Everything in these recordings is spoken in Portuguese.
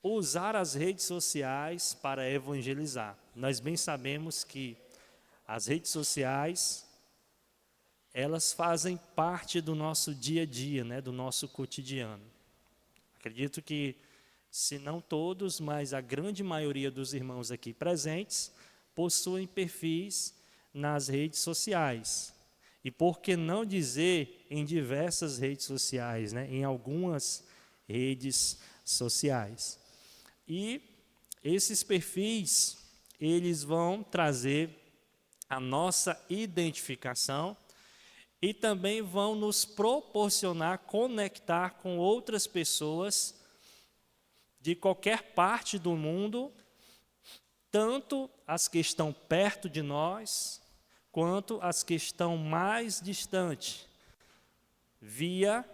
usar as redes sociais para evangelizar. Nós bem sabemos que as redes sociais, elas fazem parte do nosso dia a dia, né, do nosso cotidiano. Acredito que, se não todos, mas a grande maioria dos irmãos aqui presentes possuem perfis nas redes sociais. E por que não dizer em diversas redes sociais, né, em algumas redes sociais. E esses perfis, eles vão trazer a nossa identificação e também vão nos proporcionar conectar com outras pessoas de qualquer parte do mundo, tanto as que estão perto de nós, quanto as que estão mais distantes, via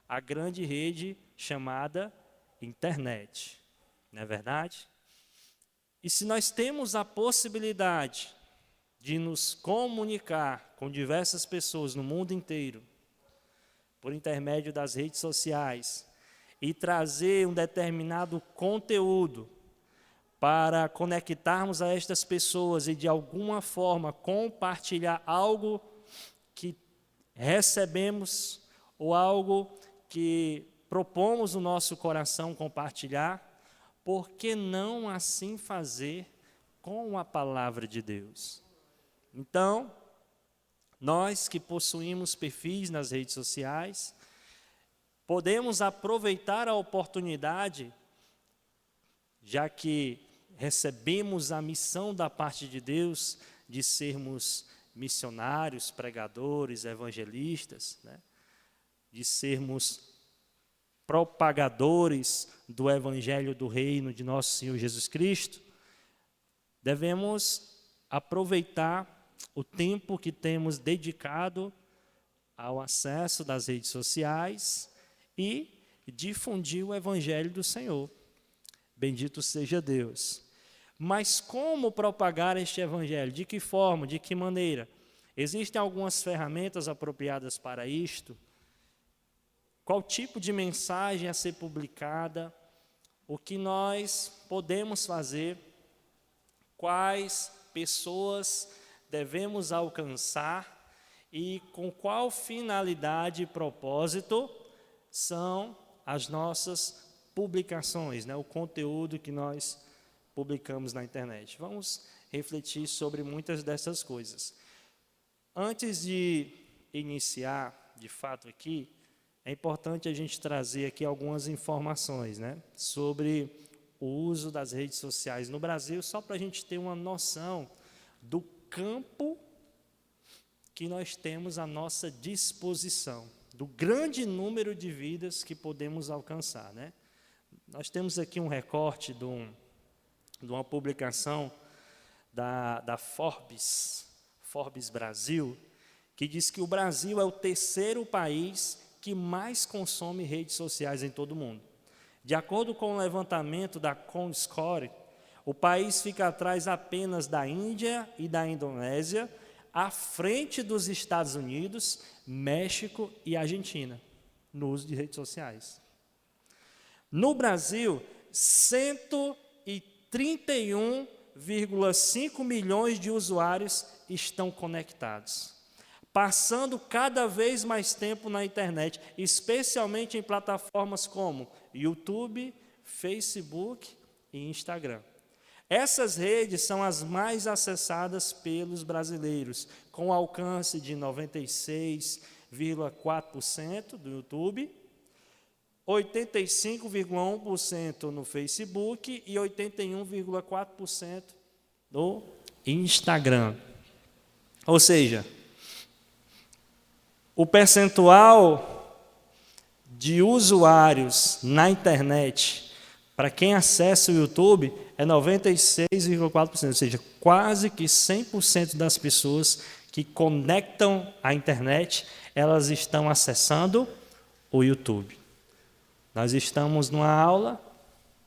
a grande rede chamada internet. Não é verdade? E se nós temos a possibilidade de nos comunicar com diversas pessoas no mundo inteiro, por intermédio das redes sociais, e trazer um determinado conteúdo para conectarmos a estas pessoas e de alguma forma compartilhar algo que recebemos ou algo que propomos no nosso coração compartilhar, por que não assim fazer com a palavra de Deus? Então, nós que possuímos perfis nas redes sociais, podemos aproveitar a oportunidade, já que recebemos a missão da parte de Deus de sermos missionários, pregadores, evangelistas, né? De sermos propagadores do Evangelho do Reino de nosso Senhor Jesus Cristo, devemos aproveitar o tempo que temos dedicado ao acesso das redes sociais e difundir o Evangelho do Senhor. Bendito seja Deus. Mas como propagar este Evangelho? De que forma? De que maneira? Existem algumas ferramentas apropriadas para isto. Qual tipo de mensagem a ser publicada? O que nós podemos fazer? Quais pessoas devemos alcançar? E com qual finalidade e propósito são as nossas publicações, né? O conteúdo que nós publicamos na internet. Vamos refletir sobre muitas dessas coisas. Antes de iniciar, de fato, aqui, é importante a gente trazer aqui algumas informações, né, sobre o uso das redes sociais no Brasil, só para a gente ter uma noção do campo que nós temos à nossa disposição, do grande número de vidas que podemos alcançar, né? Nós temos aqui um recorte de uma publicação da Forbes Brasil, que diz que o Brasil é o terceiro país que mais consome redes sociais em todo o mundo. De acordo com o levantamento da Comscore, o país fica atrás apenas da Índia e da Indonésia, à frente dos Estados Unidos, México e Argentina, no uso de redes sociais. No Brasil, 131,5 milhões de usuários estão conectados, passando cada vez mais tempo na internet, especialmente em plataformas como YouTube, Facebook e Instagram. Essas redes são as mais acessadas pelos brasileiros, com alcance de 96,4% do YouTube, 85,1% no Facebook e 81,4% no Instagram. Ou seja, o percentual de usuários na internet, para quem acessa o YouTube, é 96,4%, ou seja, quase que 100% das pessoas que conectam à internet, elas estão acessando o YouTube. Nós estamos numa aula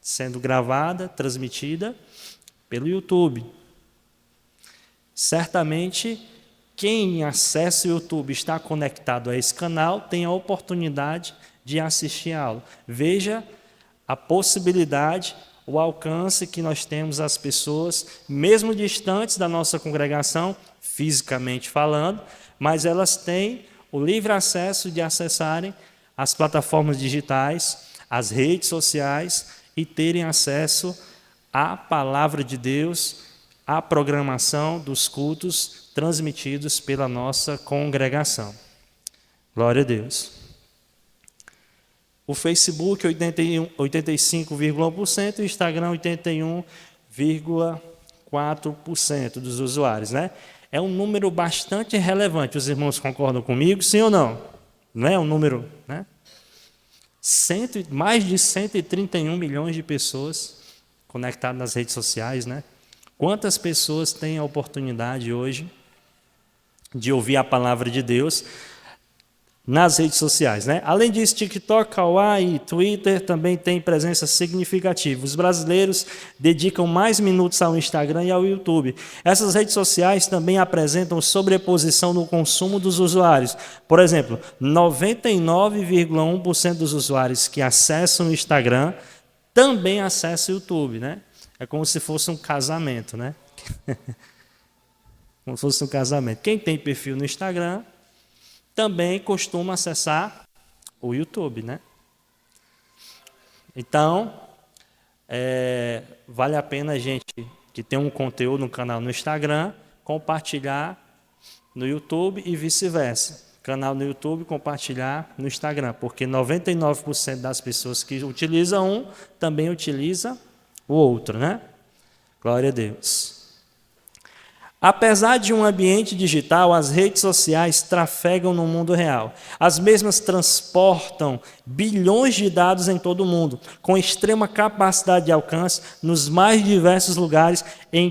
sendo gravada, transmitida pelo YouTube. Certamente, quem acessa o YouTube está conectado a esse canal tem a oportunidade de assistir a aula. Veja a possibilidade, o alcance que nós temos às pessoas, mesmo distantes da nossa congregação, fisicamente falando, mas elas têm o livre acesso de acessarem as plataformas digitais, as redes sociais e terem acesso à palavra de Deus, à programação dos cultos transmitidos pela nossa congregação. Glória a Deus. O Facebook 85,1% e o Instagram 81,4% dos usuários, né? É um número bastante relevante. Os irmãos concordam comigo, sim ou não? Não é um número, né? Mais de 131 milhões de pessoas conectadas nas redes sociais, né? Quantas pessoas têm a oportunidade hoje de ouvir a palavra de Deus nas redes sociais, né? Além disso, TikTok, Kawaii e Twitter também têm presença significativa. Os brasileiros dedicam mais minutos ao Instagram e ao YouTube. Essas redes sociais também apresentam sobreposição no consumo dos usuários. Por exemplo, 99,1% dos usuários que acessam o Instagram também acessam o YouTube, né? É como se fosse um casamento, né? Como se fosse um casamento. Quem tem perfil no Instagram também costuma acessar o YouTube, né? Então, vale a pena a gente que tem um conteúdo no canal no Instagram compartilhar no YouTube e vice-versa. Canal no YouTube compartilhar no Instagram, porque 99% das pessoas que utilizam um também utiliza o outro, né? Glória a Deus. Apesar de um ambiente digital, as redes sociais trafegam no mundo real. As mesmas transportam bilhões de dados em todo o mundo, com extrema capacidade de alcance nos mais diversos lugares em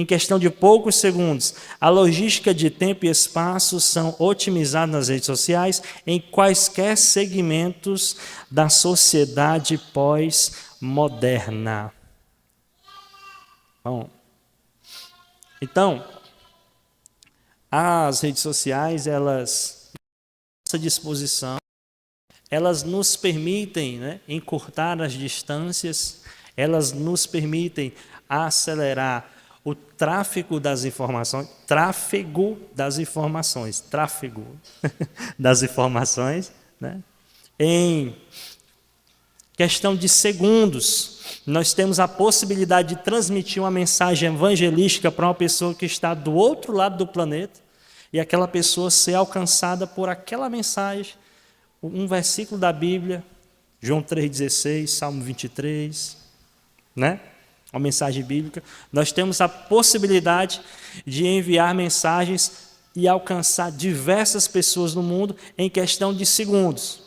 questão de poucos segundos, a logística de tempo e espaço são otimizadas nas redes sociais em quaisquer segmentos da sociedade pós-moderna. Bom, então, as redes sociais, elas, à nossa disposição, elas nos permitem, né, encurtar as distâncias, elas nos permitem acelerar o tráfego das informações, né, em questão de segundos. Nós temos a possibilidade de transmitir uma mensagem evangelística para uma pessoa que está do outro lado do planeta e aquela pessoa ser alcançada por aquela mensagem, um versículo da Bíblia, João 3,16, Salmo 23, né? Uma mensagem bíblica. Nós temos a possibilidade de enviar mensagens e alcançar diversas pessoas no mundo em questão de segundos.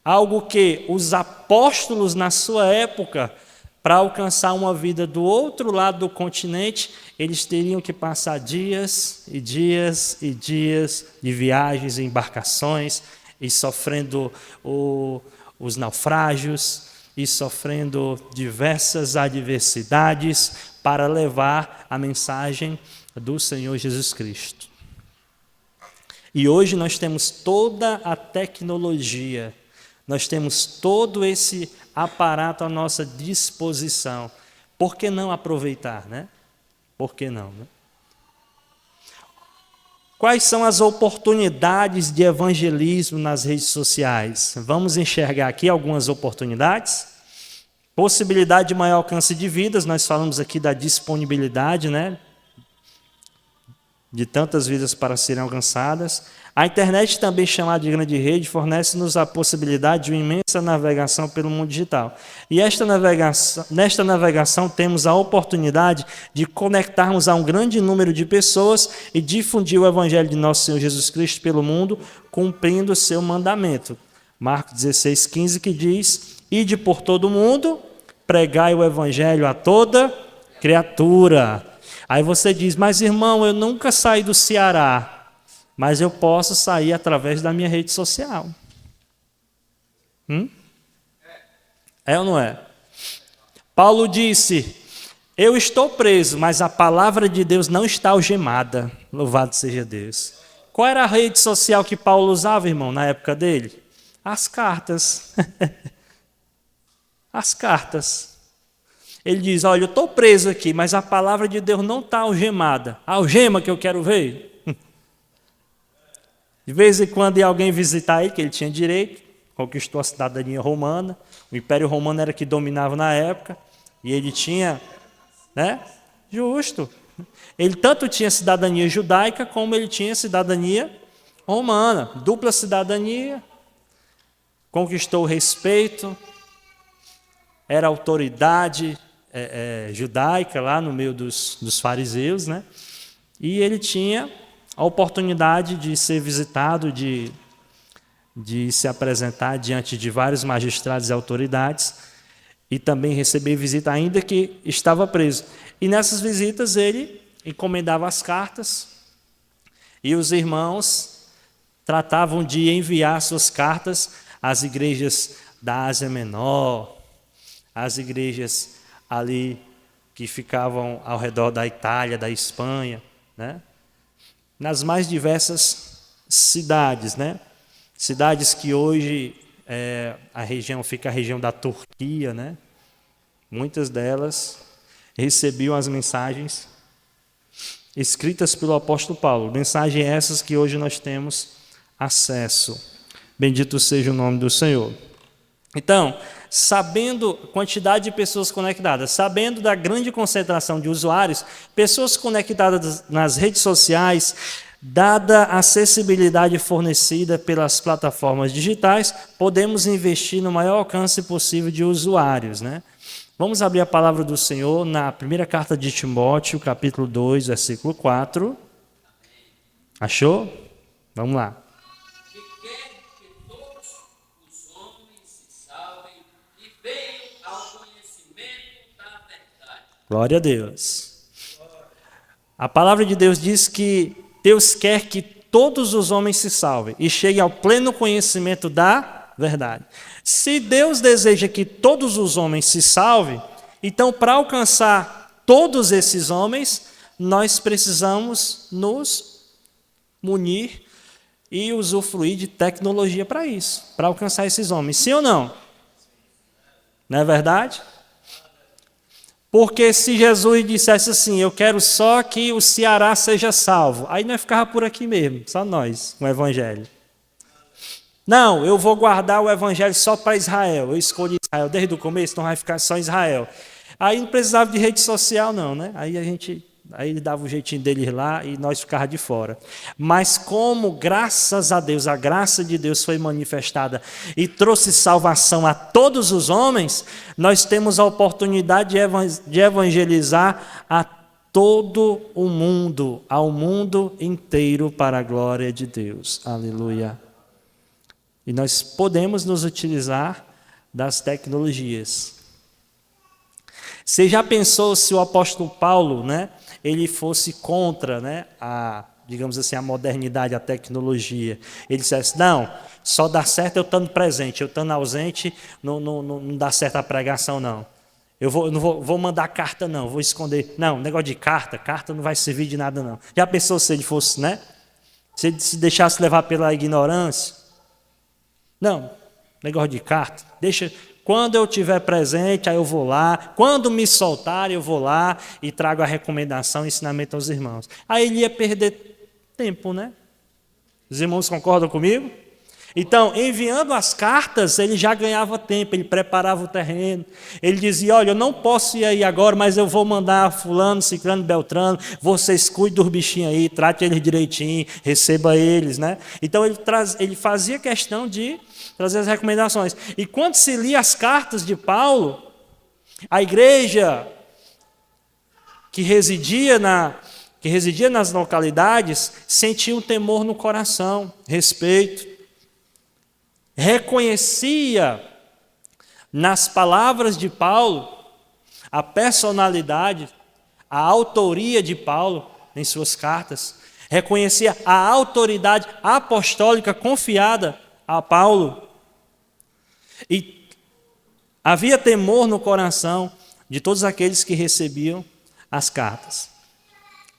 Algo que os apóstolos, na sua época, para alcançar uma vida do outro lado do continente, eles teriam que passar dias e dias e dias de viagens em embarcações, e sofrendo os naufrágios, e sofrendo diversas adversidades para levar a mensagem do Senhor Jesus Cristo. E hoje nós temos toda a tecnologia, nós temos todo esse aparato à nossa disposição. Por que não aproveitar, né? Por que não, né? Quais são as oportunidades de evangelismo nas redes sociais? Vamos enxergar aqui algumas oportunidades. Possibilidade de maior alcance de vidas, nós falamos aqui da disponibilidade, né? De tantas vidas para serem alcançadas. A internet, também chamada de grande rede, fornece-nos a possibilidade de uma imensa navegação pelo mundo digital. E nesta navegação temos a oportunidade de conectarmos a um grande número de pessoas e difundir o Evangelho de nosso Senhor Jesus Cristo pelo mundo, cumprindo o seu mandamento. Marcos 16,15, que diz: Ide por todo o mundo, pregai o Evangelho a toda criatura. Aí você diz: mas irmão, eu nunca saí do Ceará. Mas eu posso sair através da minha rede social. É ou não é? Paulo disse: eu estou preso, mas a palavra de Deus não está algemada. Louvado seja Deus. Qual era a rede social que Paulo usava, irmão, na época dele? As cartas. as cartas. Ele diz, olha, eu estou preso aqui, mas a palavra de Deus não está algemada. A algema que eu quero ver. De vez em quando ia alguém visitar ele, que ele tinha direito, conquistou a cidadania romana. O Império Romano era que dominava na época. E ele tinha, né? Justo. Ele tanto tinha cidadania judaica, como ele tinha cidadania romana. Dupla cidadania. Conquistou o respeito. Era autoridade judaica lá no meio dos fariseus, né? E ele tinha a oportunidade de ser visitado, de se apresentar diante de vários magistrados e autoridades e também receber visita ainda que estava preso. E nessas visitas ele encomendava as cartas e os irmãos tratavam de enviar suas cartas às igrejas da Ásia Menor, às igrejas ali que ficavam ao redor da Itália, da Espanha, né? Nas mais diversas cidades, né? Cidades que hoje fica a região da Turquia, né? Muitas delas recebiam as mensagens escritas pelo apóstolo Paulo, mensagens essas que hoje nós temos acesso. Bendito seja o nome do Senhor. Então, sabendo a quantidade de pessoas conectadas, sabendo da grande concentração de usuários, pessoas conectadas nas redes sociais, dada a acessibilidade fornecida pelas plataformas digitais, podemos investir no maior alcance possível de usuários, né? Vamos abrir a palavra do Senhor na primeira carta de Timóteo, capítulo 2, versículo 4. Achou? Vamos lá. Glória a Deus. A palavra de Deus diz que Deus quer que todos os homens se salvem e cheguem ao pleno conhecimento da verdade. Se Deus deseja que todos os homens se salvem, então para alcançar todos esses homens, nós precisamos nos munir e usufruir de tecnologia para isso, para alcançar esses homens. Sim ou não? Não é verdade? Porque se Jesus dissesse assim, eu quero só que o Ceará seja salvo, aí nós ficava por aqui mesmo, só nós, com o Evangelho. Não, eu vou guardar o Evangelho só para Israel, eu escolhi Israel desde o começo, então vai ficar só Israel. Aí não precisava de rede social não, né? Aí ele dava o jeitinho deles lá e nós ficávamos de fora. Mas como, graças a Deus, a graça de Deus foi manifestada e trouxe salvação a todos os homens, nós temos a oportunidade de evangelizar a todo o mundo, ao mundo inteiro para a glória de Deus. Aleluia. E nós podemos nos utilizar das tecnologias. Você já pensou se o apóstolo Paulo, né, ele fosse contra, né, digamos assim, a modernidade, a tecnologia? Ele dissesse, não, só dá certo eu estando presente, eu estando ausente, não dá certo a pregação, não. Eu não vou mandar carta, não, vou esconder. Não, negócio de carta não vai servir de nada, não. Já pensou se ele fosse, né? Se ele se deixasse levar pela ignorância? Não, negócio de carta, deixa... Quando eu estiver presente, aí eu vou lá. Quando me soltarem, eu vou lá e trago a recomendação e ensinamento aos irmãos. Aí ele ia perder tempo, né? Os irmãos concordam comigo? Então, enviando as cartas, ele já ganhava tempo, ele preparava o terreno. Ele dizia, olha, eu não posso ir aí agora, mas eu vou mandar fulano, ciclano, beltrano, vocês cuidem dos bichinhos aí, trate eles direitinho, receba eles, né? Então, ele fazia questão de trazer as recomendações. E quando se lia as cartas de Paulo, a igreja que residia nas localidades sentia um temor no coração, respeito. Reconhecia nas palavras de Paulo a personalidade, a autoria de Paulo em suas cartas. Reconhecia a autoridade apostólica confiada a Paulo. E havia temor no coração de todos aqueles que recebiam as cartas.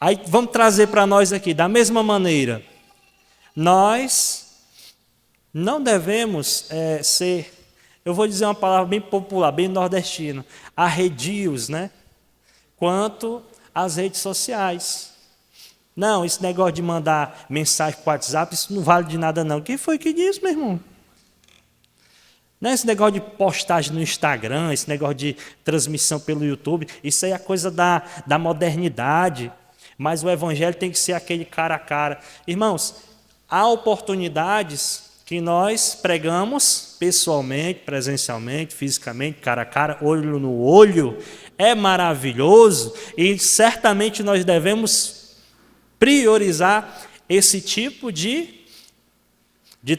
Aí vamos trazer para nós aqui, da mesma maneira, nós não devemos ser eu vou dizer uma palavra bem popular, bem nordestina, arredios, né? Quanto às redes sociais. Não, esse negócio de mandar mensagem para o WhatsApp, isso não vale de nada não. Quem foi que disse, meu irmão? Não é esse negócio de postagem no Instagram, esse negócio de transmissão pelo YouTube, isso aí é coisa da modernidade. Mas o evangelho tem que ser aquele cara a cara. Irmãos, há oportunidades que nós pregamos pessoalmente, presencialmente, fisicamente, cara a cara, olho no olho. É maravilhoso e certamente nós devemos priorizar esse tipo de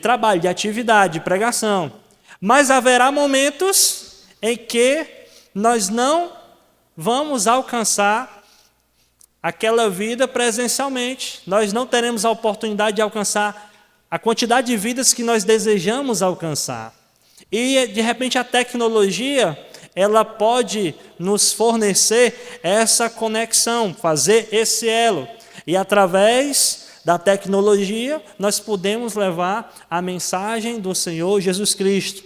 trabalho, de atividade, de pregação. Mas haverá momentos em que nós não vamos alcançar aquela vida presencialmente. Nós não teremos a oportunidade de alcançar a quantidade de vidas que nós desejamos alcançar. E, de repente, a tecnologia, ela pode nos fornecer essa conexão, fazer esse elo. E, através da tecnologia, nós podemos levar a mensagem do Senhor Jesus Cristo.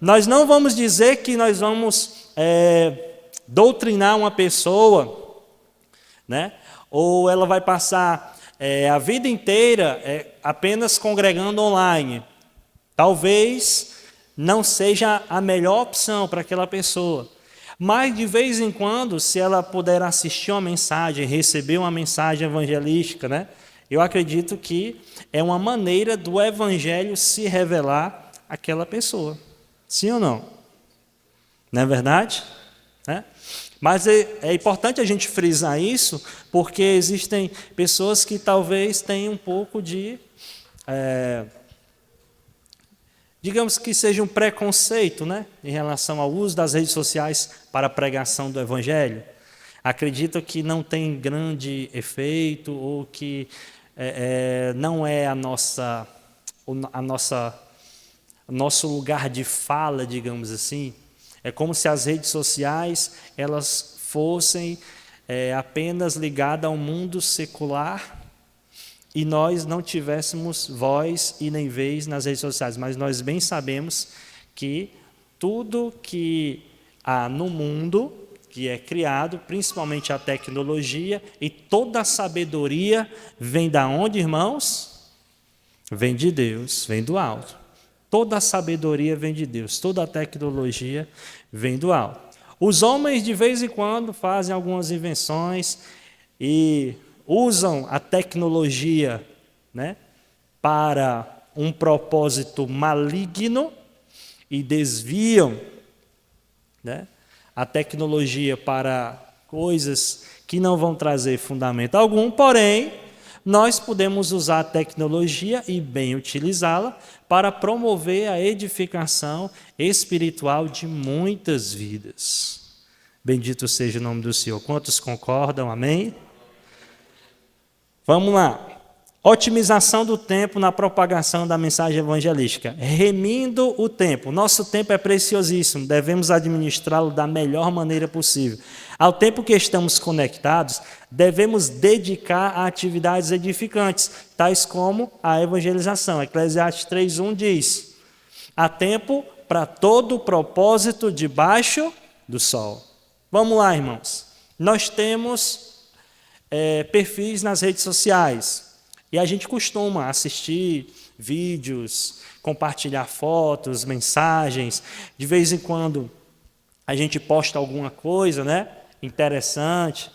Nós não vamos dizer que nós vamos doutrinar uma pessoa, né? Ou ela vai passar a vida inteira apenas congregando online. Talvez não seja a melhor opção para aquela pessoa. Mas, de vez em quando, se ela puder assistir uma mensagem, receber uma mensagem evangelística, né? Eu acredito que é uma maneira do evangelho se revelar àquela pessoa. Sim ou não? Não é verdade? Mas é importante a gente frisar isso, porque existem pessoas que talvez tenham um pouco de, digamos que seja um preconceito, né, em relação ao uso das redes sociais para a pregação do evangelho. Acreditam que não tem grande efeito ou que não é nosso lugar de fala, digamos assim. É como se as redes sociais elas fossem apenas ligadas ao mundo secular e nós não tivéssemos voz e nem vez nas redes sociais. Mas nós bem sabemos que tudo que há no mundo, que é criado, principalmente a tecnologia e toda a sabedoria, vem da onde, irmãos? Vem de Deus, vem do alto. Toda a sabedoria vem de Deus, toda a tecnologia vem do alto. Os homens, de vez em quando, fazem algumas invenções e usam a tecnologia, né, para um propósito maligno e desviam, né, a tecnologia para coisas que não vão trazer fundamento algum, porém, nós podemos usar a tecnologia e bem utilizá-la para promover a edificação espiritual de muitas vidas. Bendito seja o nome do Senhor. Quantos concordam? Amém? Vamos lá. Otimização do tempo na propagação da mensagem evangelística. Remindo o tempo. Nosso tempo é preciosíssimo, devemos administrá-lo da melhor maneira possível. Ao tempo que estamos conectados, devemos dedicar a atividades edificantes, tais como a evangelização. Eclesiastes 3:1 diz: há tempo para todo propósito debaixo do sol. Vamos lá, irmãos. Nós temos perfis nas redes sociais. E a gente costuma assistir vídeos, compartilhar fotos, mensagens. De vez em quando a gente posta alguma coisa, né, interessante.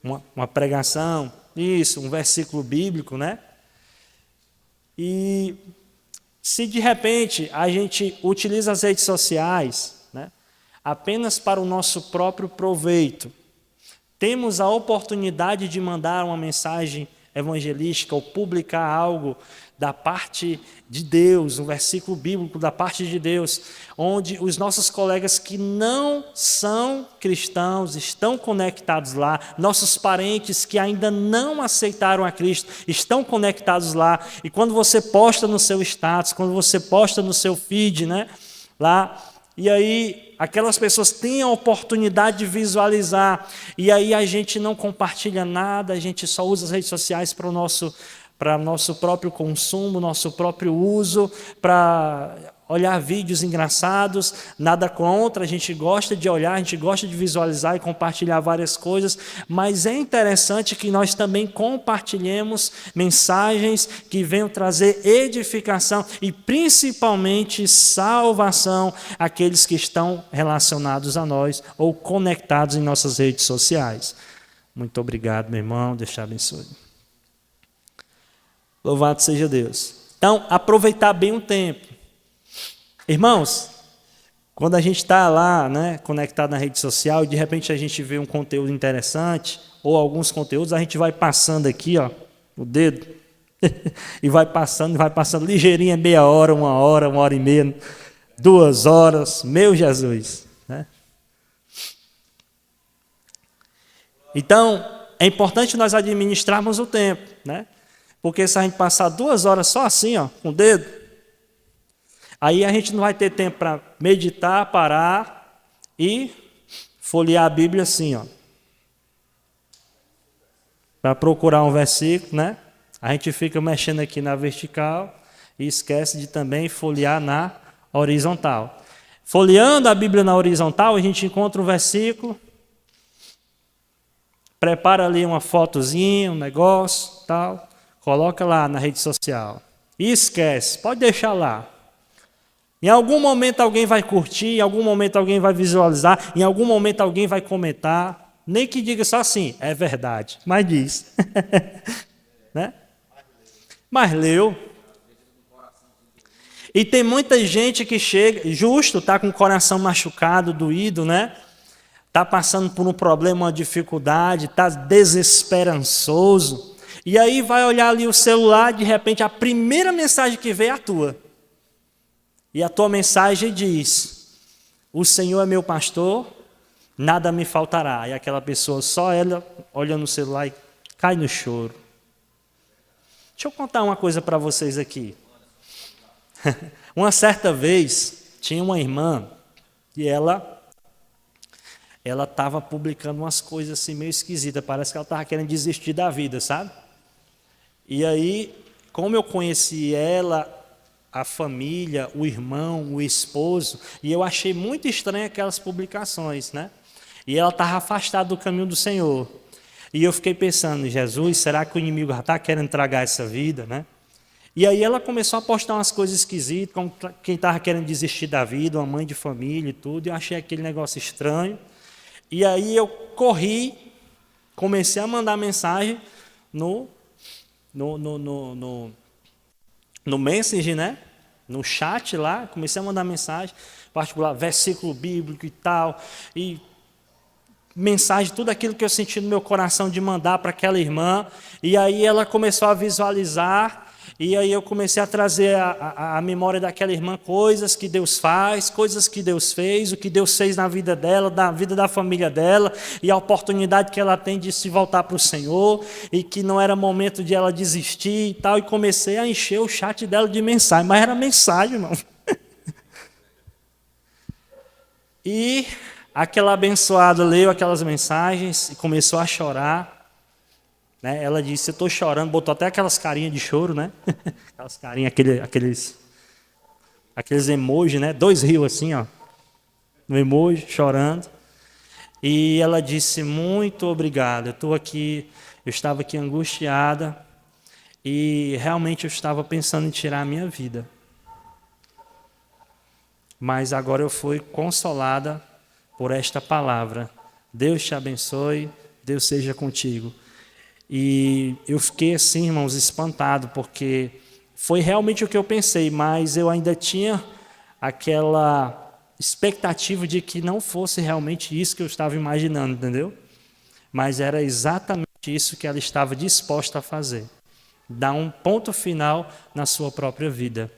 Uma pregação, isso, um versículo bíblico, né? E se de repente a gente utiliza as redes sociais, né, apenas para o nosso próprio proveito, temos a oportunidade de mandar uma mensagem evangelística ou publicar algo da parte de Deus, um versículo bíblico da parte de Deus, onde os nossos colegas que não são cristãos estão conectados lá, nossos parentes que ainda não aceitaram a Cristo estão conectados lá, e quando você posta no seu status, quando você posta no seu feed, né, lá, e aí aquelas pessoas têm a oportunidade de visualizar, e aí a gente não compartilha nada, a gente só usa as redes sociais para o nosso próprio consumo, nosso próprio uso, para olhar vídeos engraçados, nada contra, a gente gosta de olhar, a gente gosta de visualizar e compartilhar várias coisas, mas é interessante que nós também compartilhemos mensagens que venham trazer edificação e principalmente salvação àqueles que estão relacionados a nós ou conectados em nossas redes sociais. Muito obrigado, meu irmão, Deus te abençoe. Louvado seja Deus. Então, aproveitar bem o tempo. Irmãos, quando a gente está lá, né, conectado na rede social e de repente a gente vê um conteúdo interessante ou alguns conteúdos, a gente vai passando aqui, ó, o dedo e vai passando ligeirinho, meia hora, uma hora e meia, 2 horas, meu Jesus, né? Então, é importante nós administrarmos o tempo, né? Porque se a gente passar 2 horas só assim, ó, com o dedo, aí a gente não vai ter tempo para meditar, parar e folhear a Bíblia assim, ó. Para procurar um versículo, né? A gente fica mexendo aqui na vertical e esquece de também folhear na horizontal. Folheando a Bíblia na horizontal, a gente encontra um versículo, prepara ali uma fotozinha, um negócio, tal, coloca lá na rede social. E esquece, pode deixar lá. Em algum momento alguém vai curtir, em algum momento alguém vai visualizar, em algum momento alguém vai comentar, nem que diga só assim, é verdade, mas diz. Né? Mas leu. E tem muita gente que chega, justo, está com o coração machucado, doído, né? Está passando por um problema, uma dificuldade, está desesperançoso. E aí vai olhar ali o celular, de repente a primeira mensagem que vê é a tua. E a tua mensagem diz, o Senhor é meu pastor, nada me faltará. E aquela pessoa, só ela, olha no celular e cai no choro. Deixa eu contar uma coisa para vocês aqui. Uma certa vez, tinha uma irmã, e ela estava publicando umas coisas assim meio esquisitas, parece que ela estava querendo desistir da vida, sabe? E aí, como eu conheci ela, a família, o irmão, o esposo, e eu achei muito estranho aquelas publicações, né? E ela estava afastada do caminho do Senhor. E eu fiquei pensando, Jesus, será que o inimigo já está querendo tragar essa vida, né? E aí ela começou a postar umas coisas esquisitas, como quem estava querendo desistir da vida, uma mãe de família e tudo, e eu achei aquele negócio estranho. E aí eu corri, comecei a mandar mensagem no Messenger, né? No chat lá, comecei a mandar mensagem, particular, versículo bíblico e tal, e mensagem, tudo aquilo que eu senti no meu coração de mandar para aquela irmã, e aí ela começou a visualizar, e aí eu comecei a trazer a memória daquela irmã coisas que Deus faz, coisas que Deus fez, o que Deus fez na vida dela, na vida da família dela, e a oportunidade que ela tem de se voltar para o Senhor, e que não era momento de ela desistir e tal, e comecei a encher o chat dela de mensagem, mas era mensagem, irmão. E aquela abençoada leu aquelas mensagens e começou a chorar. Né? Ela disse, eu estou chorando, botou até aquelas carinhas de choro, né? Aquelas carinhas, aqueles emojis, né? 2 rios assim, ó, no emoji, chorando. E ela disse, muito obrigado, eu estava aqui angustiada e realmente eu estava pensando em tirar a minha vida. Mas agora eu fui consolada por esta palavra. Deus te abençoe, Deus seja contigo. E eu fiquei assim, irmãos, espantado, porque foi realmente o que eu pensei, mas eu ainda tinha aquela expectativa de que não fosse realmente isso que eu estava imaginando, entendeu? Mas era exatamente isso que ela estava disposta a fazer. Dar um ponto final na sua própria vida.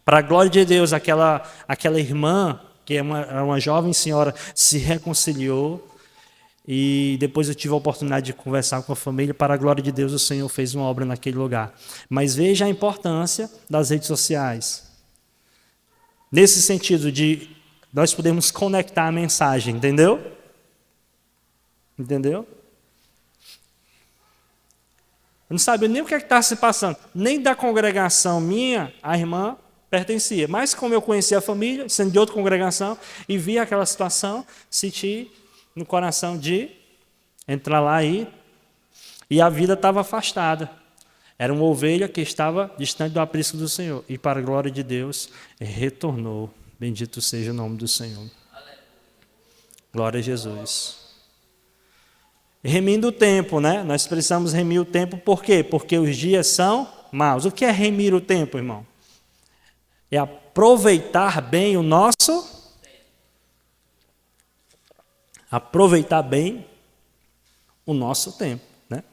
Para a glória de Deus, aquela irmã, que é uma jovem senhora, se reconciliou. E depois eu tive a oportunidade de conversar com a família. Para a glória de Deus, o Senhor fez uma obra naquele lugar. Mas veja a importância das redes sociais. Nesse sentido de nós podemos conectar a mensagem, entendeu? Entendeu? Eu não sabia nem o que está se passando. Nem da congregação minha, a irmã pertencia. Mas como eu conhecia a família, sendo de outra congregação, e via aquela situação, senti no coração de entrar lá e a vida estava afastada. Era uma ovelha que estava distante do aprisco do Senhor. E para a glória de Deus, retornou. Bendito seja o nome do Senhor. Glória a Jesus. Remindo o tempo, né? Nós precisamos remir o tempo, por quê? Porque os dias são maus. O que é remir o tempo, irmão? É aproveitar bem o nosso... Aproveitar bem o nosso tempo, né?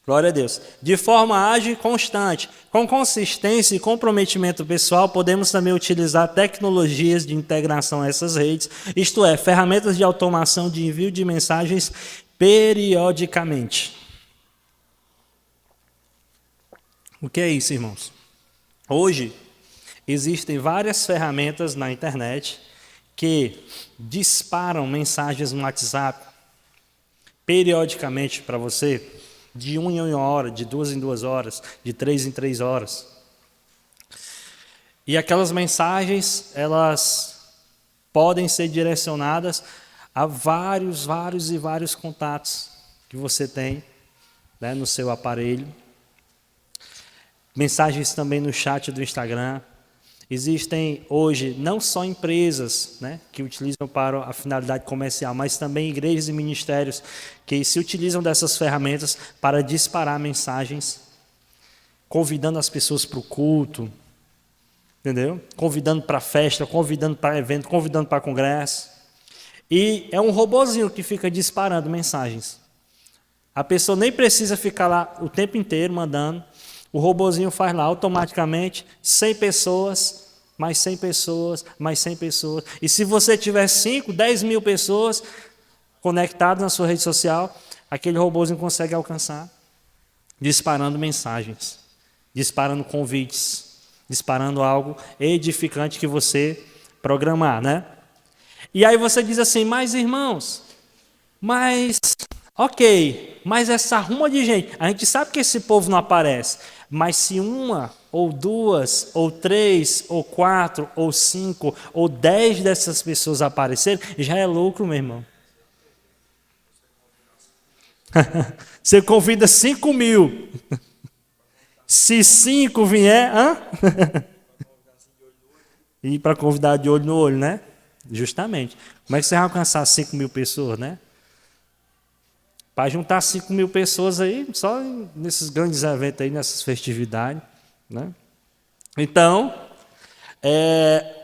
Glória a Deus. De forma ágil e constante, com consistência e comprometimento pessoal, podemos também utilizar tecnologias de integração a essas redes, isto é, ferramentas de automação de envio de mensagens periodicamente. O que é isso, irmãos? Hoje, existem várias ferramentas na internet que disparam mensagens no WhatsApp periodicamente para você, de 1 em 1 hora, de 2 em 2 horas, de 3 em 3 horas. E aquelas mensagens, elas podem ser direcionadas a vários contatos que você tem, né, no seu aparelho. Mensagens também no chat do Instagram. Existem hoje não só empresas, né, que utilizam para a finalidade comercial, mas também igrejas e ministérios que se utilizam dessas ferramentas para disparar mensagens, convidando as pessoas para o culto, entendeu? Convidando para festa, convidando para evento, convidando para congresso. E é um robozinho que fica disparando mensagens. A pessoa nem precisa ficar lá o tempo inteiro mandando. O robozinho faz lá automaticamente 100 pessoas, mais 100 pessoas, mais 100 pessoas. E se você tiver 5, 10 mil pessoas conectadas na sua rede social, aquele robozinho consegue alcançar, disparando mensagens, disparando convites, disparando algo edificante que você programar, né? E aí você diz assim, mas irmãos, ok, mas essa ruma de gente, a gente sabe que esse povo não aparece, mas se 1, ou 2, ou 3, ou 4, ou 5, ou 10 dessas pessoas aparecerem, já é lucro, meu irmão. Você convida 5 mil. Se 5 vier, E para convidar de olho no olho, né? Justamente. Como é que você vai alcançar 5 mil pessoas, né? Para juntar 5 mil pessoas aí, só nesses grandes eventos aí, nessas festividades, né? Então,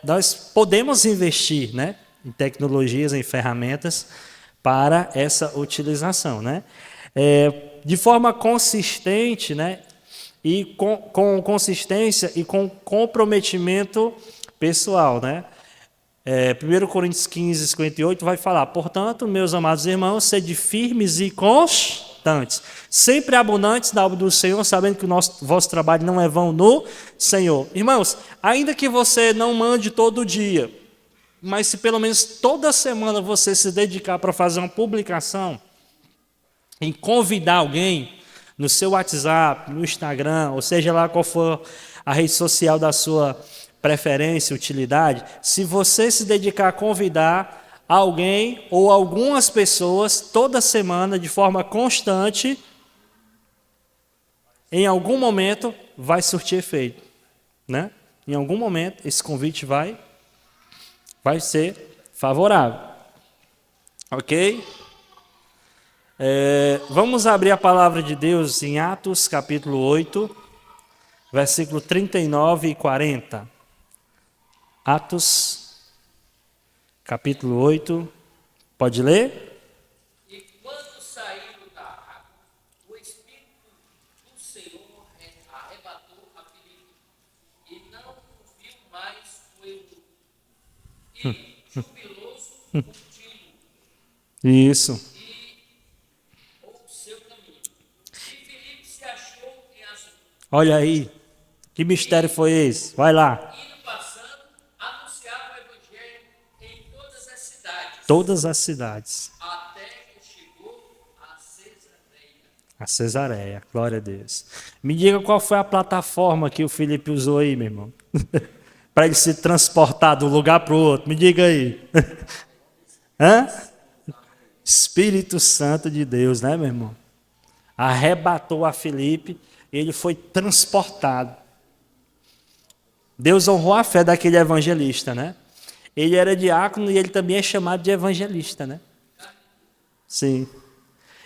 nós podemos investir, né, em tecnologias, em ferramentas para essa utilização, né? De forma consistente, né, e com consistência e com comprometimento pessoal, né? 1 Coríntios 15, 58 vai falar, portanto, meus amados irmãos, sede firmes e constantes, sempre abundantes na obra do Senhor, sabendo que o vosso trabalho não é vão no Senhor. Irmãos, ainda que você não mande todo dia, mas se pelo menos toda semana você se dedicar para fazer uma publicação, em convidar alguém no seu WhatsApp, no Instagram, ou seja lá qual for a rede social da sua preferência, utilidade, se você se dedicar a convidar alguém ou algumas pessoas toda semana de forma constante, em algum momento vai surtir efeito, né? Em algum momento esse convite vai ser favorável, ok? Vamos abrir a palavra de Deus em Atos capítulo 8, versículo 39 e 40. Atos, capítulo 8, pode ler? E quando saíram da água, o Espírito do Senhor arrebatou a Filipe, e não viu mais o eunuco, e jubiloso contínuo, Isso. e o seu caminho. E Filipe se achou em Azoto. Olha aí, que mistério foi esse? Vai lá. Todas as cidades. Até que chegou a Cesareia. A Cesareia, glória a Deus. Me diga qual foi a plataforma que o Felipe usou aí, meu irmão. Para ele se transportar de um lugar para o outro. Me diga aí. Hã? Espírito Santo de Deus, né, meu irmão? Arrebatou a Felipe e ele foi transportado. Deus honrou a fé daquele evangelista, né? Ele era diácono e ele também é chamado de evangelista, né? Sim.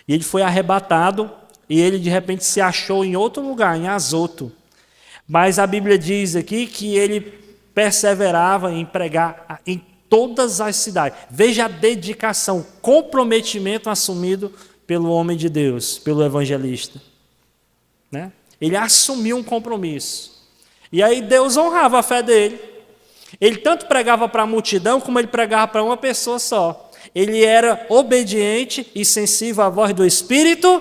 E ele foi arrebatado e ele de repente se achou em outro lugar, em Azoto. Mas a Bíblia diz aqui que ele perseverava em pregar em todas as cidades. Veja a dedicação, comprometimento assumido pelo homem de Deus, pelo evangelista. Né? Ele assumiu um compromisso. E aí Deus honrava a fé dele. Ele tanto pregava para a multidão, como ele pregava para uma pessoa só. Ele era obediente e sensível à voz do Espírito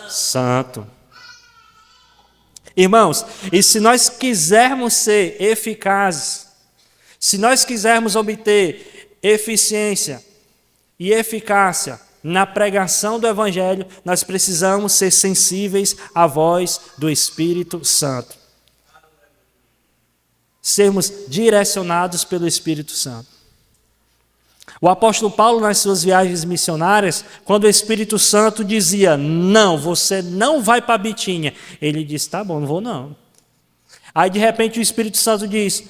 Santo. Irmãos, e se nós quisermos ser eficazes, se nós quisermos obter eficiência e eficácia na pregação do Evangelho, nós precisamos ser sensíveis à voz do Espírito Santo. Sermos direcionados pelo Espírito Santo. O apóstolo Paulo, nas suas viagens missionárias, quando o Espírito Santo dizia, não, você não vai para Bitínia, ele disse, tá bom, não vou não. Aí de repente o Espírito Santo diz,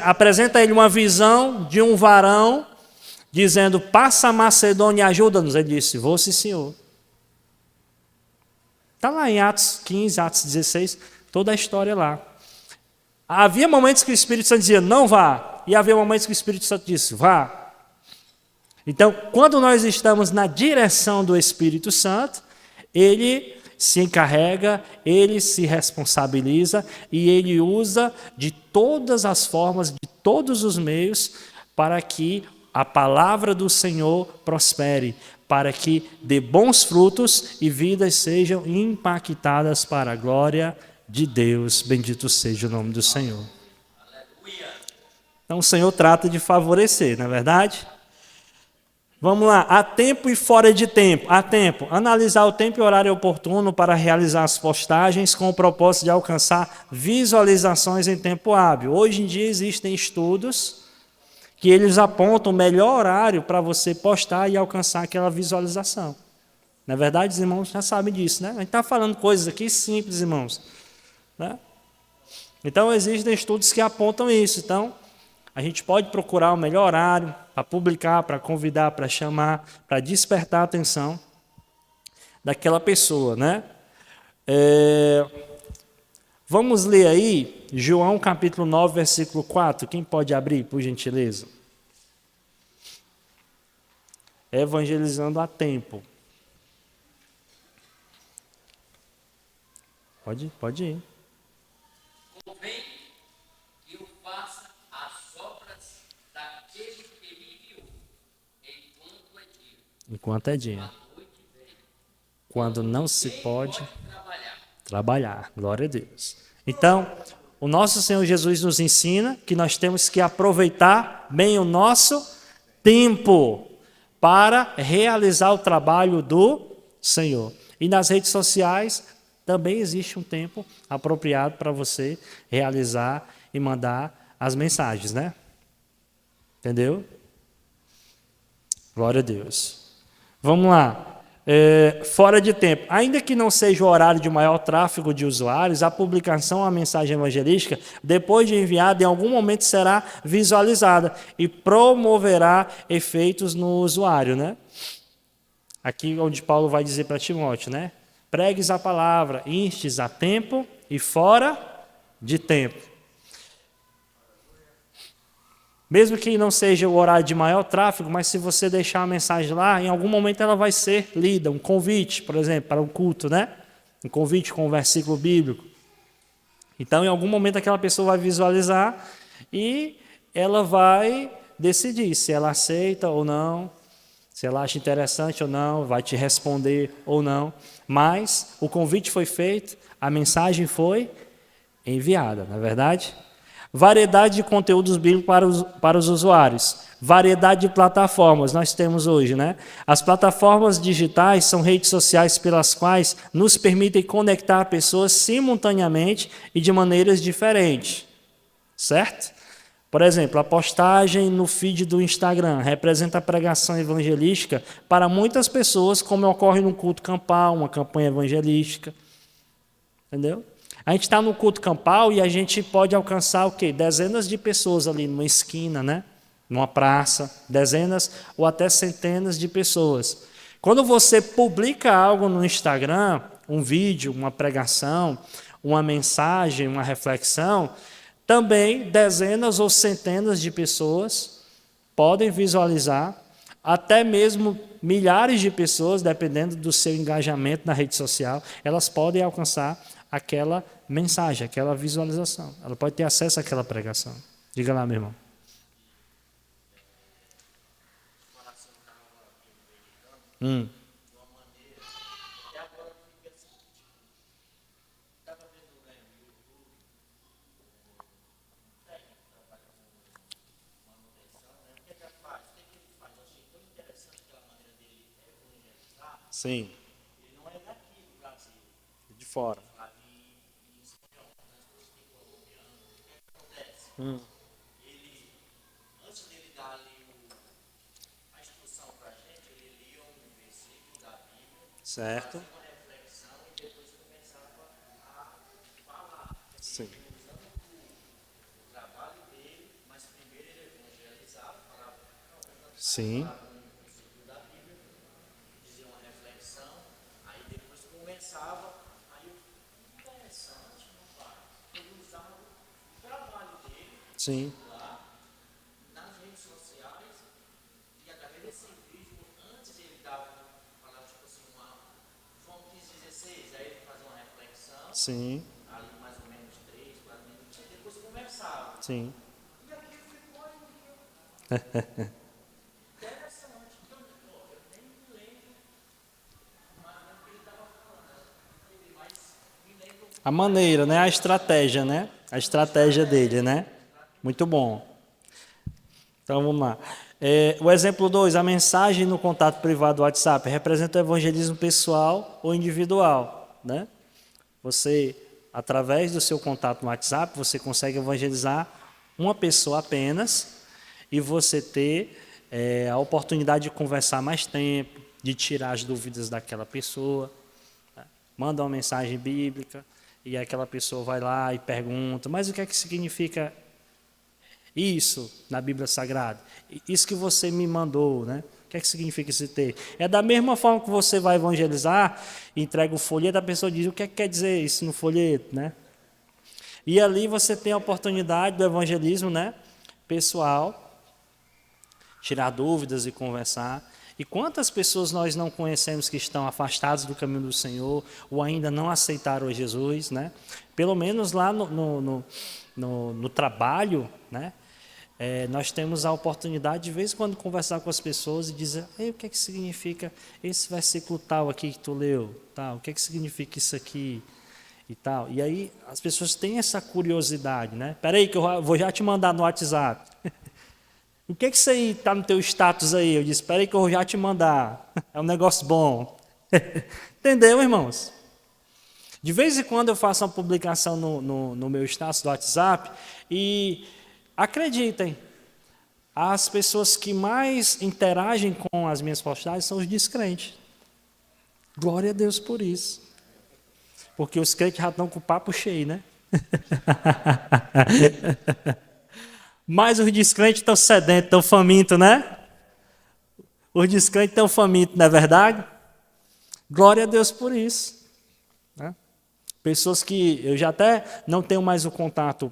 apresenta a ele uma visão de um varão, dizendo, passa a Macedônia e ajuda-nos. Ele disse, vou sim, senhor. Está lá em Atos 15, Atos 16, toda a história lá. Havia momentos que o Espírito Santo dizia, não vá. E havia momentos que o Espírito Santo disse, vá. Então, quando nós estamos na direção do Espírito Santo, ele se encarrega, ele se responsabiliza e ele usa de todas as formas, de todos os meios, para que a palavra do Senhor prospere, para que dê bons frutos e vidas sejam impactadas para a glória de Deus. Bendito seja o nome do Senhor. Então o Senhor trata de favorecer, não é verdade? Vamos lá, há tempo e fora de tempo. Há tempo, analisar o tempo e horário oportuno para realizar as postagens com o propósito de alcançar visualizações em tempo hábil. Hoje em dia existem estudos que eles apontam o melhor horário para você postar e alcançar aquela visualização. Na verdade, os irmãos já sabem disso, né? A gente está falando coisas aqui simples, irmãos. Né? Então, existem estudos que apontam isso. Então, a gente pode procurar o melhor horário para publicar, para convidar, para chamar, para despertar a atenção daquela pessoa, né? Vamos ler aí João capítulo 9, versículo 4. Quem pode abrir, por gentileza? Evangelizando a tempo. Pode ir. Convém que eu faça as obras daquele que me enviou, enquanto é dia. Enquanto é dia. A noite vem, Quando não se pode trabalhar. Glória a Deus. Então, o nosso Senhor Jesus nos ensina que nós temos que aproveitar bem o nosso tempo para realizar o trabalho do Senhor. E nas redes sociais também existe um tempo apropriado para você realizar e mandar as mensagens, né? Entendeu? Glória a Deus. Vamos lá. Fora de tempo. Ainda que não seja o horário de maior tráfego de usuários, a publicação da mensagem evangelística, depois de enviada, em algum momento será visualizada e promoverá efeitos no usuário, né? Aqui onde Paulo vai dizer para Timóteo, né? Pregues a palavra, instes a tempo e fora de tempo. Mesmo que não seja o horário de maior tráfego, mas se você deixar a mensagem lá, em algum momento ela vai ser lida. Um convite, por exemplo, para um culto, né? Um convite com um versículo bíblico. Então, em algum momento aquela pessoa vai visualizar e ela vai decidir se ela aceita ou não, se ela acha interessante ou não, vai te responder ou não. Mas o convite foi feito, a mensagem foi enviada, não é verdade? Variedade de conteúdos bíblicos para os usuários. Variedade de plataformas nós temos hoje, né? As plataformas digitais são redes sociais pelas quais nos permitem conectar pessoas simultaneamente e de maneiras diferentes, certo? Por exemplo, a postagem no feed do Instagram representa a pregação evangelística para muitas pessoas, como ocorre no culto campal, uma campanha evangelística. Entendeu? A gente está no culto campal e a gente pode alcançar o quê? Dezenas de pessoas ali numa esquina, né? Numa praça, dezenas ou até centenas de pessoas. Quando você publica algo no Instagram, um vídeo, uma pregação, uma mensagem, uma reflexão, também dezenas ou centenas de pessoas podem visualizar, até mesmo milhares de pessoas, dependendo do seu engajamento na rede social, elas podem alcançar aquela mensagem, aquela visualização. Ela pode ter acesso àquela pregação. Diga lá, meu irmão. Sim. De fora. Antes dele dar ali a instrução para a gente, ele lia um versículo da Bíblia, Certo. fazia uma reflexão e depois começava a falar. Sim. Usando o trabalho dele, mas primeiro ele evangelizava, falava Sim. um versículo da Bíblia, dizia uma reflexão, aí depois começava, aí interessante, não vai. Ele usava o trabalho dele Sim. nas redes sociais e através desse vídeo, antes ele dava, falava tipo assim, João 15:16, aí ele fazia uma reflexão, Sim. ali mais ou menos 3, 4 minutos, e depois começava. Sim. E aquilo ficou interessante. Então, eu nem me lembro mais ou menos o que ele estava falando, mas me lembro. A maneira, né? A estratégia, né? A estratégia dele, né? Muito bom. Então vamos lá. O exemplo 2, a mensagem no contato privado do WhatsApp representa o evangelismo pessoal ou individual, né? Você, através do seu contato no WhatsApp, você consegue evangelizar uma pessoa apenas e você ter a oportunidade de conversar mais tempo, de tirar as dúvidas daquela pessoa. Tá? Manda uma mensagem bíblica e aquela pessoa vai lá e pergunta, mas o que é que significa isso na Bíblia Sagrada? Isso que você me mandou, né? O que é que significa esse texto? É da mesma forma que você vai evangelizar, entrega o folheto, a pessoa diz, o que é que quer dizer isso no folheto, né? E ali você tem a oportunidade do evangelismo, né? Pessoal, tirar dúvidas e conversar. E quantas pessoas nós não conhecemos que estão afastadas do caminho do Senhor ou ainda não aceitaram Jesus, né? Pelo menos lá no trabalho, né? Nós temos a oportunidade de vez em quando conversar com as pessoas e dizer, o que é que significa esse versículo tal aqui que tu leu, tal, o que é que significa isso aqui e tal. E aí as pessoas têm essa curiosidade, né? Peraí que eu vou já te mandar no WhatsApp. O que é que isso aí está no teu status aí? Eu disse, espera aí que eu vou já te mandar. É um negócio bom. Entendeu, irmãos? De vez em quando eu faço uma publicação no meu status do WhatsApp e acreditem, as pessoas que mais interagem com as minhas postagens são os descrentes. Glória a Deus por isso. Porque os crentes já estão com o papo cheio, né? Mas os descrentes estão sedentos, estão famintos, né? Os descrentes estão famintos, não é verdade? Glória a Deus por isso. Né? Pessoas que eu já até não tenho mais o contato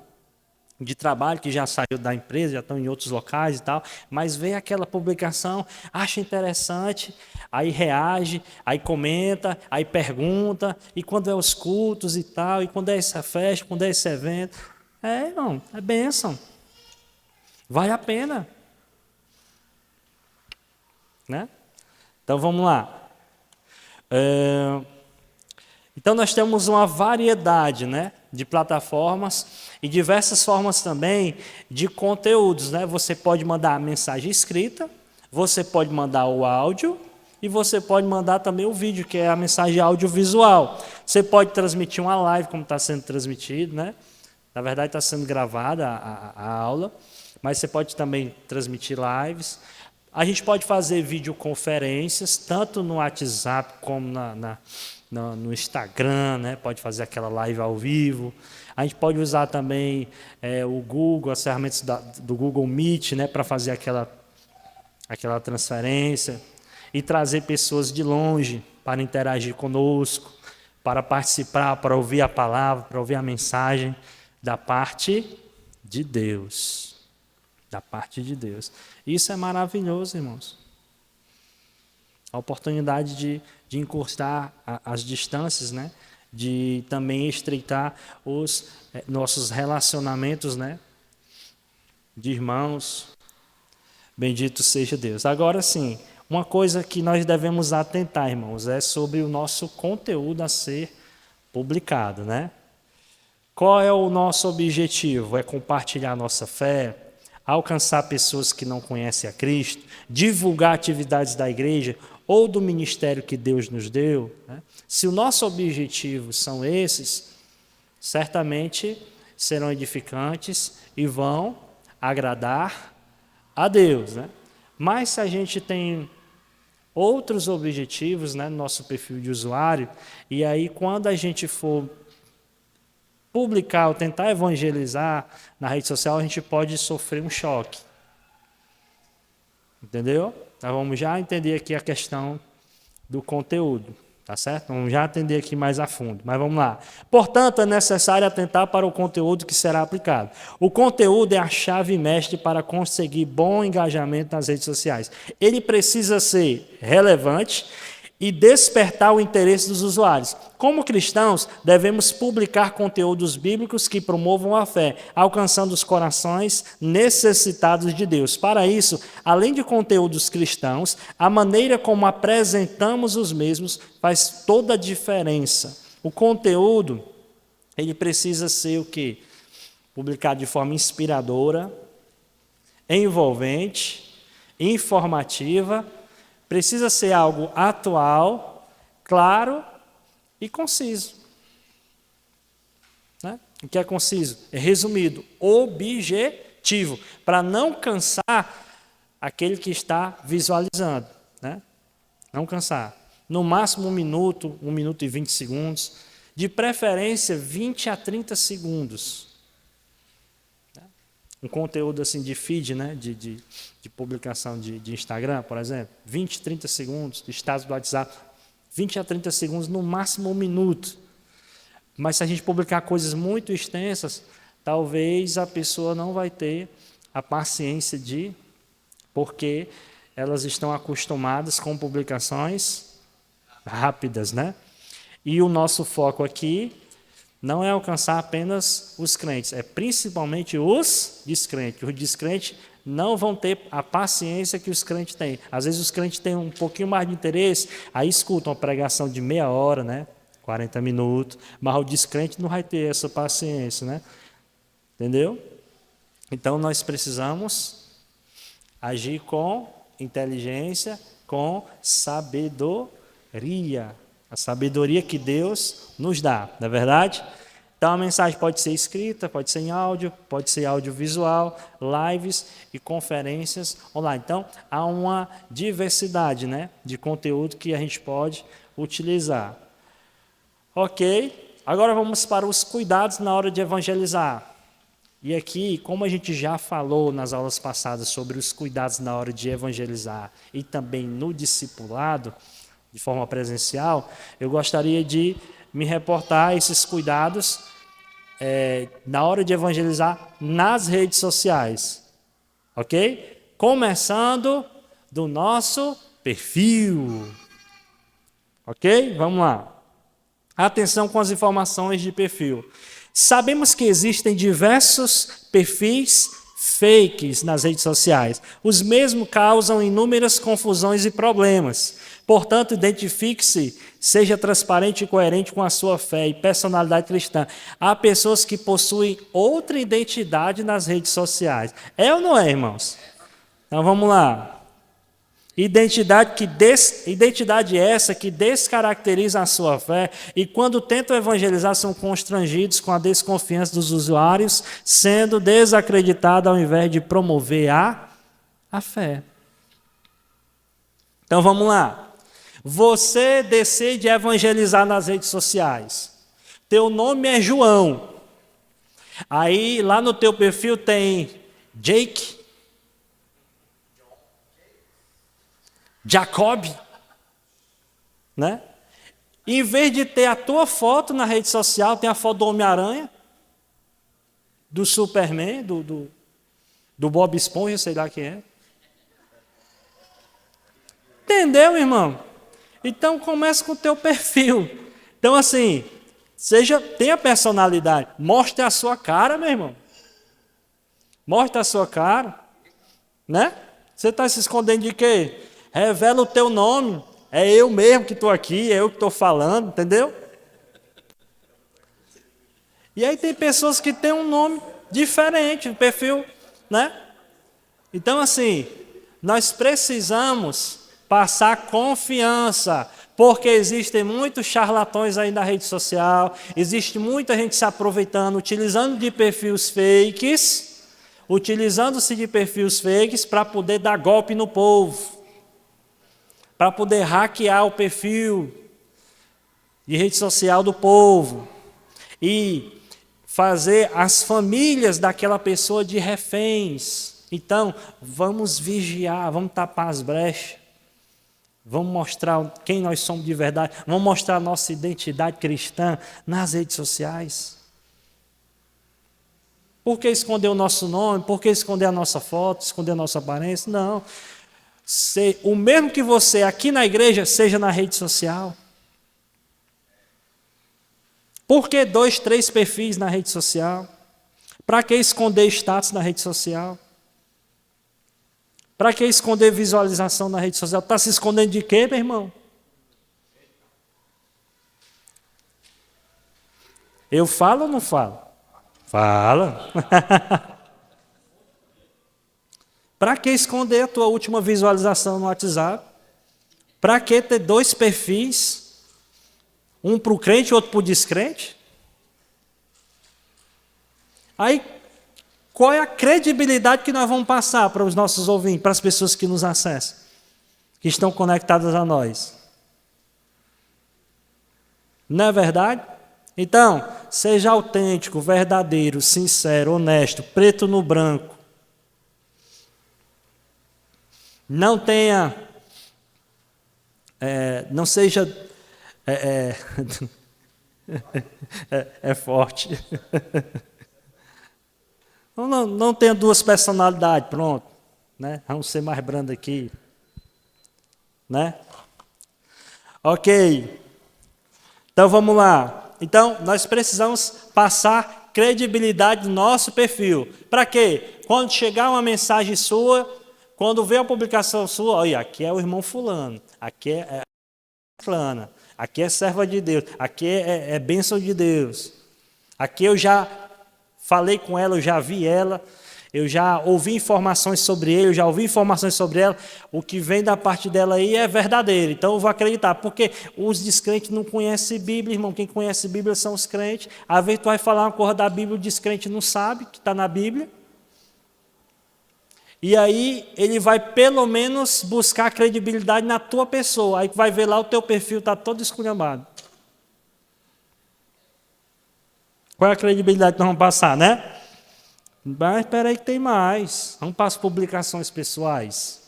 de trabalho, que já saiu da empresa, já estão em outros locais e tal, mas vê aquela publicação, acha interessante, aí reage, aí comenta, aí pergunta, e quando é os cultos e tal, e quando é essa festa, quando é esse evento. Irmão, é bênção. Vale a pena. Né? Então vamos lá. Então nós temos uma variedade, né, de plataformas e diversas formas também de conteúdos, né? Você pode mandar a mensagem escrita, você pode mandar o áudio e você pode mandar também o vídeo, que é a mensagem audiovisual. Você pode transmitir uma live, como está sendo transmitido, né? Na verdade está sendo gravada a aula, mas você pode também transmitir lives. A gente pode fazer videoconferências, tanto no WhatsApp como no Instagram, né? Pode fazer aquela live ao vivo. A gente pode usar também o Google, as ferramentas do Google Meet, né? Para fazer aquela transferência e trazer pessoas de longe para interagir conosco, para participar, para ouvir a palavra, para ouvir a mensagem da parte de Deus. Da parte de Deus. Isso é maravilhoso, irmãos. A oportunidade de encurtar as distâncias, né? De também estreitar os nossos relacionamentos, né? De irmãos. Bendito seja Deus. Agora sim, uma coisa que nós devemos atentar, irmãos, é sobre o nosso conteúdo a ser publicado, né? Qual é o nosso objetivo? É compartilhar a nossa fé, alcançar pessoas que não conhecem a Cristo, divulgar atividades da igreja ou do ministério que Deus nos deu, né? Se o nosso objetivo são esses, certamente serão edificantes e vão agradar a Deus, né? Mas se a gente tem outros objetivos, né, no nosso perfil de usuário, e aí quando a gente for publicar ou tentar evangelizar na rede social, a gente pode sofrer um choque. Entendeu? Nós vamos já entender aqui a questão do conteúdo, tá certo? Vamos já entender aqui mais a fundo, mas vamos lá. Portanto, é necessário atentar para o conteúdo que será aplicado. O conteúdo é a chave mestre para conseguir bom engajamento nas redes sociais. Ele precisa ser relevante e despertar o interesse dos usuários. Como cristãos, devemos publicar conteúdos bíblicos que promovam a fé, alcançando os corações necessitados de Deus. Para isso, além de conteúdos cristãos, a maneira como apresentamos os mesmos faz toda a diferença. O conteúdo, ele precisa ser o quê? Publicado de forma inspiradora, envolvente, informativa. Precisa ser algo atual, claro e conciso. Né? O que é conciso? É resumido, objetivo, para não cansar aquele que está visualizando. Né? Não cansar. No máximo 1 minuto, 1 minuto e 20 segundos. De preferência, 20 a 30 segundos. Um conteúdo assim de feed, né? de publicação de Instagram, por exemplo, 20, 30 segundos, de status do WhatsApp, 20 a 30 segundos, no máximo 1 minuto. Mas se a gente publicar coisas muito extensas, talvez a pessoa não vai ter a paciência porque elas estão acostumadas com publicações rápidas, né? E o nosso foco aqui não é alcançar apenas os crentes, é principalmente os descrentes. Os descrentes não vão ter a paciência que os crentes têm. Às vezes os crentes têm um pouquinho mais de interesse, aí escutam uma pregação de meia hora, né? 40 minutos, mas o descrente não vai ter essa paciência, né? Entendeu? Então nós precisamos agir com inteligência, com sabedoria. A sabedoria que Deus nos dá, não é verdade? Então a mensagem pode ser escrita, pode ser em áudio, pode ser audiovisual, lives e conferências online. Então há uma diversidade, né, de conteúdo que a gente pode utilizar. Ok, agora vamos para os cuidados na hora de evangelizar. E aqui, como a gente já falou nas aulas passadas sobre os cuidados na hora de evangelizar e também no discipulado, de forma presencial, eu gostaria de me reportar a esses cuidados na hora de evangelizar nas redes sociais. Ok? Começando do nosso perfil. Ok? Vamos lá. Atenção com as informações de perfil. Sabemos que existem diversos perfis fakes nas redes sociais. Os mesmos causam inúmeras confusões e problemas. Portanto, identifique-se, seja transparente e coerente com a sua fé e personalidade cristã. Há pessoas que possuem outra identidade nas redes sociais. É ou não é, irmãos? Então vamos lá. Identidade essa que descaracteriza a sua fé e quando tentam evangelizar são constrangidos com a desconfiança dos usuários, sendo desacreditados ao invés de promover a fé. Então vamos lá. Você decide evangelizar nas redes sociais. Teu nome é João. Aí lá no teu perfil tem Jake, Jacob, né? Em vez de ter a tua foto na rede social, tem a foto do Homem-Aranha, do Superman, do Bob Esponja, sei lá quem é. Entendeu, irmão? Então começa com o teu perfil. Então assim, tenha personalidade. Mostre a sua cara, meu irmão. Mostre a sua cara. Né? Você está se escondendo de quê? Revela o teu nome. É eu mesmo que estou aqui, é eu que estou falando, entendeu? E aí tem pessoas que têm um nome diferente, um perfil, né? Então assim, nós precisamos passar confiança, porque existem muitos charlatões aí na rede social, existe muita gente se aproveitando, utilizando-se de perfis fakes para poder dar golpe no povo, para poder hackear o perfil de rede social do povo e fazer as famílias daquela pessoa de reféns. Então, vamos vigiar, vamos tapar as brechas. Vamos mostrar quem nós somos de verdade. Vamos mostrar a nossa identidade cristã nas redes sociais. Por que esconder o nosso nome? Por que esconder a nossa foto? Esconder a nossa aparência? Não. O mesmo que você aqui na igreja, seja na rede social. Por que 2, 3 perfis na rede social? Para que esconder status na rede social? Para que esconder visualização na rede social? Está se escondendo de quê, meu irmão? Eu falo ou não falo? Fala. Para que esconder a tua última visualização no WhatsApp? Para que ter 2 perfis? Um para o crente e outro para o descrente? Aí, qual é a credibilidade que nós vamos passar para os nossos ouvintes, para as pessoas que nos acessam, que estão conectadas a nós? Não é verdade? Então, seja autêntico, verdadeiro, sincero, honesto, preto no branco. Não tenha, não seja, é forte. Não tenha 2 personalidades, pronto. Né? Vamos ser mais brando aqui. Né? Ok. Então vamos lá. Então nós precisamos passar credibilidade no nosso perfil. Para quê? Quando chegar uma mensagem sua, quando ver a publicação sua, olha, aqui é o irmão fulano, aqui é fulana, aqui é serva de Deus, aqui é bênção de Deus. Aqui eu já falei com ela, eu já vi ela, eu já ouvi informações sobre ele, eu já ouvi informações sobre ela, o que vem da parte dela aí é verdadeiro, então eu vou acreditar, porque os descrentes não conhecem Bíblia, irmão, quem conhece Bíblia são os crentes, às vezes tu vai falar uma coisa da Bíblia, o descrente não sabe que está na Bíblia, e aí ele vai pelo menos buscar credibilidade na tua pessoa, aí vai ver lá o teu perfil está todo esculhambado. Qual é a credibilidade que nós vamos passar, né? Mas espera aí que tem mais. Vamos para as publicações pessoais.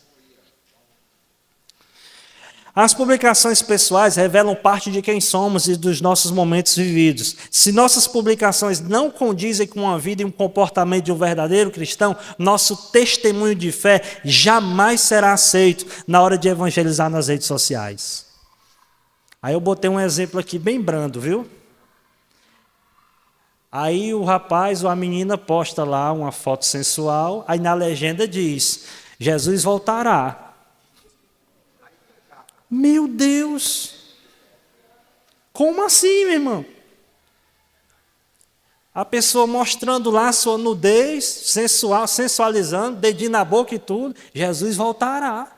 As publicações pessoais revelam parte de quem somos e dos nossos momentos vividos. Se nossas publicações não condizem com a vida e um comportamento de um verdadeiro cristão, nosso testemunho de fé jamais será aceito na hora de evangelizar nas redes sociais. Aí eu botei um exemplo aqui bem brando, viu? Aí o rapaz ou a menina posta lá uma foto sensual, aí na legenda diz, Jesus voltará. Meu Deus! Como assim, meu irmão? A pessoa mostrando lá sua nudez, sensual, sensualizando, dedinho na boca e tudo, Jesus voltará.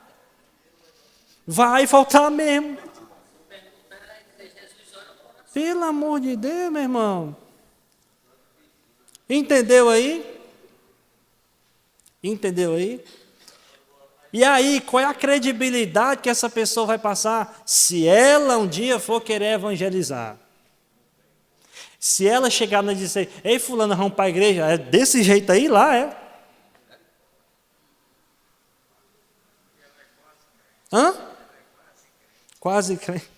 Vai voltar mesmo. Pelo amor de Deus, meu irmão. Entendeu aí? Entendeu aí? E aí, qual é a credibilidade que essa pessoa vai passar se ela um dia for querer evangelizar? Se ela chegar e dizer, ei fulano, vamos para a igreja, é desse jeito aí lá, é? Hã? Quase crente.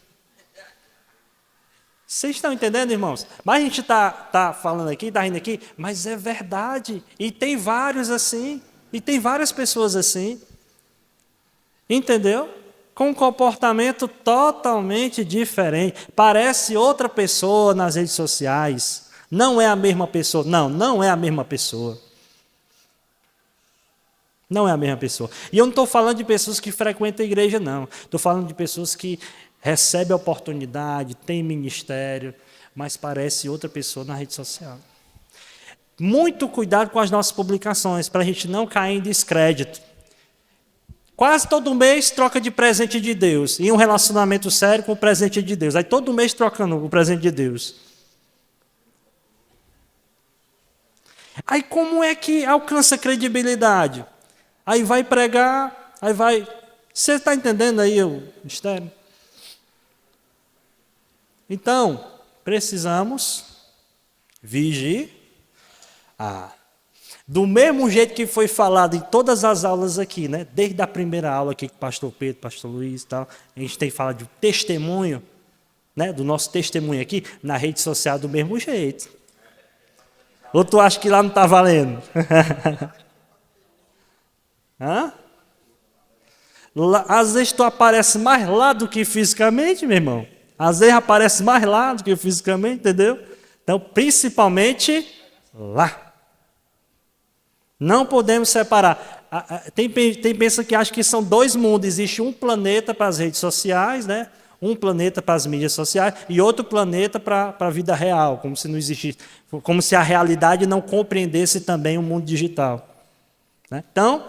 Vocês estão entendendo, irmãos? Mas a gente está falando aqui, está rindo aqui, mas é verdade. E tem vários assim. E tem várias pessoas assim. Entendeu? Com um comportamento totalmente diferente. Parece outra pessoa nas redes sociais. Não é a mesma pessoa. Não, não é a mesma pessoa. Não é a mesma pessoa. E eu não estou falando de pessoas que frequentam a igreja, não. Estou falando de pessoas que recebem a oportunidade, têm ministério, mas parece outra pessoa na rede social. Muito cuidado com as nossas publicações, para a gente não cair em descrédito. Quase todo mês troca de presente de Deus. E um relacionamento sério com o presente de Deus. Aí todo mês trocando o presente de Deus. Aí como é que alcança credibilidade? Aí vai pregar, aí vai... Você está entendendo aí o mistério? Então, precisamos vigiar. Do mesmo jeito que foi falado em todas as aulas aqui, né? Desde a primeira aula aqui com o pastor Pedro, pastor Luiz e tal, a gente tem falado de testemunho, né? Do nosso testemunho aqui, na rede social do mesmo jeito. Ou tu acha que lá não está valendo? Hã? Às vezes tu aparece mais lá do que fisicamente, meu irmão. Às vezes aparece mais lá do que fisicamente, entendeu? Então, principalmente lá. Não podemos separar. Tem pensa que acha que são dois mundos. Existe um planeta para as redes sociais, né? Um planeta para as mídias sociais e outro planeta para a vida real, como se não existisse, como se a realidade não compreendesse também o mundo digital. Né? Então,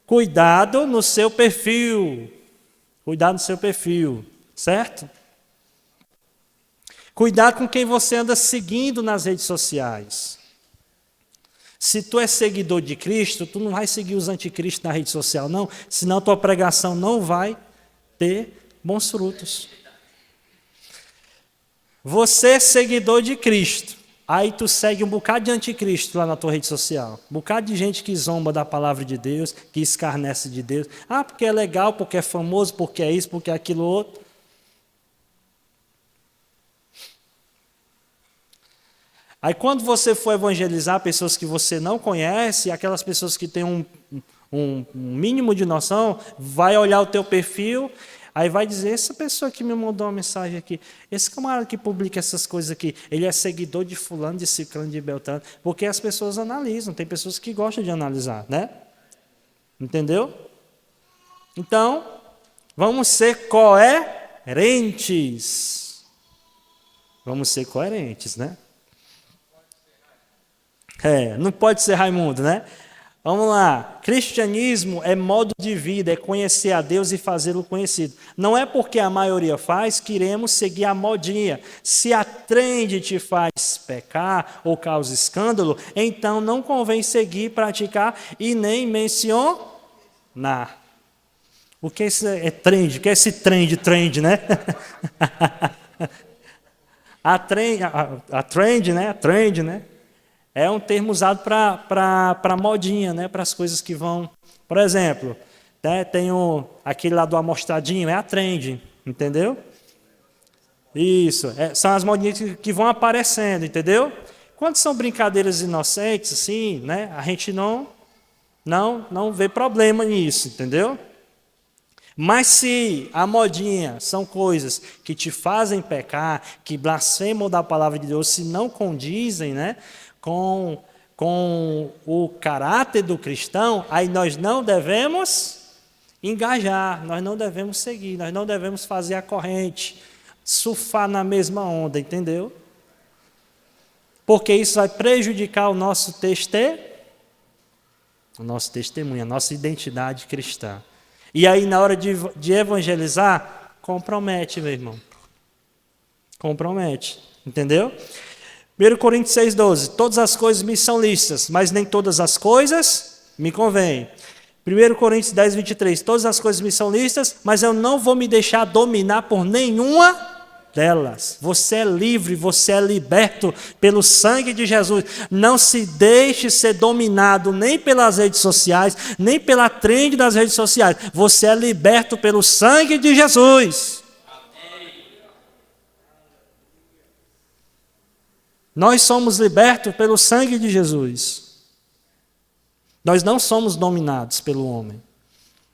cuidado no seu perfil. Cuidado no seu perfil. Certo? Cuidado com quem você anda seguindo nas redes sociais. Se tu é seguidor de Cristo, tu não vai seguir os anticristos na rede social, não. Senão tua pregação não vai ter bons frutos. Você é seguidor de Cristo. Aí tu segue um bocado de anticristo lá na tua rede social. Um bocado de gente que zomba da palavra de Deus, que escarnece de Deus. Porque é legal, porque é famoso, porque é isso, porque é aquilo outro. Aí quando você for evangelizar pessoas que você não conhece, aquelas pessoas que têm um mínimo de noção, vai olhar o teu perfil, aí vai dizer, essa pessoa que me mandou uma mensagem aqui, esse camarada que publica essas coisas aqui, ele é seguidor de fulano, de ciclano, de beltrano, porque as pessoas analisam, tem pessoas que gostam de analisar, né? Entendeu? Então, vamos ser coerentes. Vamos ser coerentes, né? Não pode ser Raimundo, né? Vamos lá. Cristianismo é modo de vida, é conhecer a Deus e fazê-lo conhecido. Não é porque a maioria faz que iremos seguir a modinha. Se a trend te faz pecar ou causa escândalo, então não convém seguir, praticar e nem mencionar. O que é trend? O que é esse trend, né? A trend, né? É um termo usado para modinha, né? Para as coisas que vão... Por exemplo, né? Tem aquele lá do amostradinho, é a trend, entendeu? Isso, são as modinhas que vão aparecendo, entendeu? Quando são brincadeiras inocentes, assim, né? A gente não vê problema nisso, entendeu? Mas se a modinha são coisas que te fazem pecar, que blasfemam da palavra de Deus, se não condizem, né, com o caráter do cristão, aí nós não devemos engajar, nós não devemos seguir, nós não devemos fazer a corrente, surfar na mesma onda, entendeu? Porque isso vai prejudicar o nosso testemunho, a nossa identidade cristã. E aí, na hora de evangelizar, compromete, meu irmão. Compromete, entendeu? 1 Coríntios 6,12. Todas as coisas me são lícitas, mas nem todas as coisas me convêm. 1 Coríntios 10,23. Todas as coisas me são lícitas, mas eu não vou me deixar dominar por nenhuma delas. Você é livre, você é liberto pelo sangue de Jesus. Não se deixe ser dominado nem pelas redes sociais, nem pela trend das redes sociais. Você é liberto pelo sangue de Jesus. Nós somos libertos pelo sangue de Jesus. Nós não somos dominados pelo homem.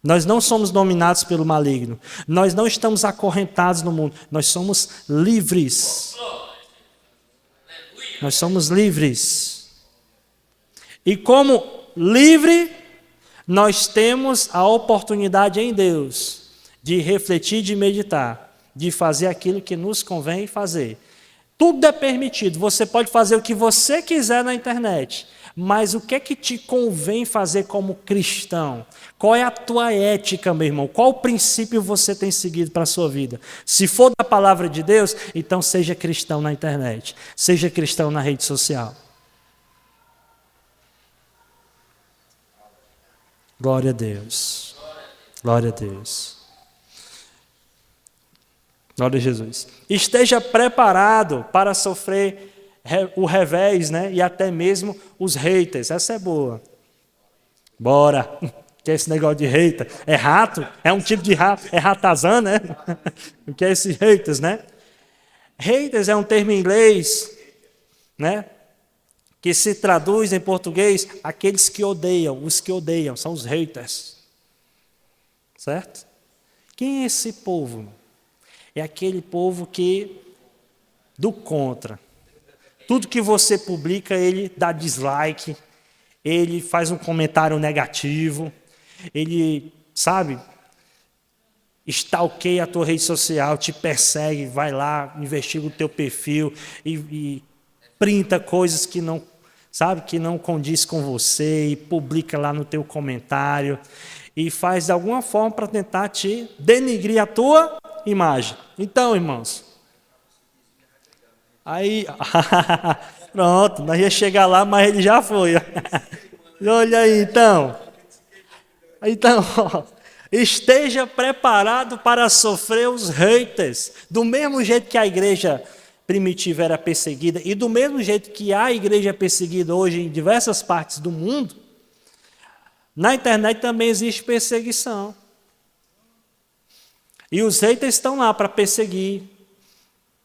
Nós não somos dominados pelo maligno. Nós não estamos acorrentados no mundo. Nós somos livres. Nós somos livres. E como livre, nós temos a oportunidade em Deus de refletir, de meditar, de fazer aquilo que nos convém fazer. Tudo é permitido. Você pode fazer o que você quiser na internet. Mas o que é que te convém fazer como cristão? Qual é a tua ética, meu irmão? Qual princípio você tem seguido para a sua vida? Se for da palavra de Deus, então seja cristão na internet. Seja cristão na rede social. Glória a Deus. Glória a Deus. Glória a Jesus. Esteja preparado para sofrer o revés, né? E até mesmo os haters. Essa é boa. Bora. Que é esse negócio de hater? É rato? É um tipo de rato? É ratazan, né? O que é esses haters, né? Haters é um termo em inglês, né? Que se traduz em português, aqueles que odeiam, os que odeiam, são os haters. Certo? Quem é esse povo? É aquele povo que, do contra. Tudo que você publica, ele dá dislike, ele faz um comentário negativo, ele, sabe, stalkeia a tua rede social, te persegue, vai lá, investiga o teu perfil e printa coisas que não, sabe, que não condiz com você e publica lá no teu comentário e faz de alguma forma para tentar te denigrir a tua imagem. Então, irmãos, aí, pronto, nós ia chegar lá, mas ele já foi. Olha aí, então. Então, esteja preparado para sofrer os haters. Do mesmo jeito que a igreja primitiva era perseguida, e do mesmo jeito que a igreja é perseguida hoje em diversas partes do mundo, na internet também existe perseguição. E os haters estão lá para perseguir,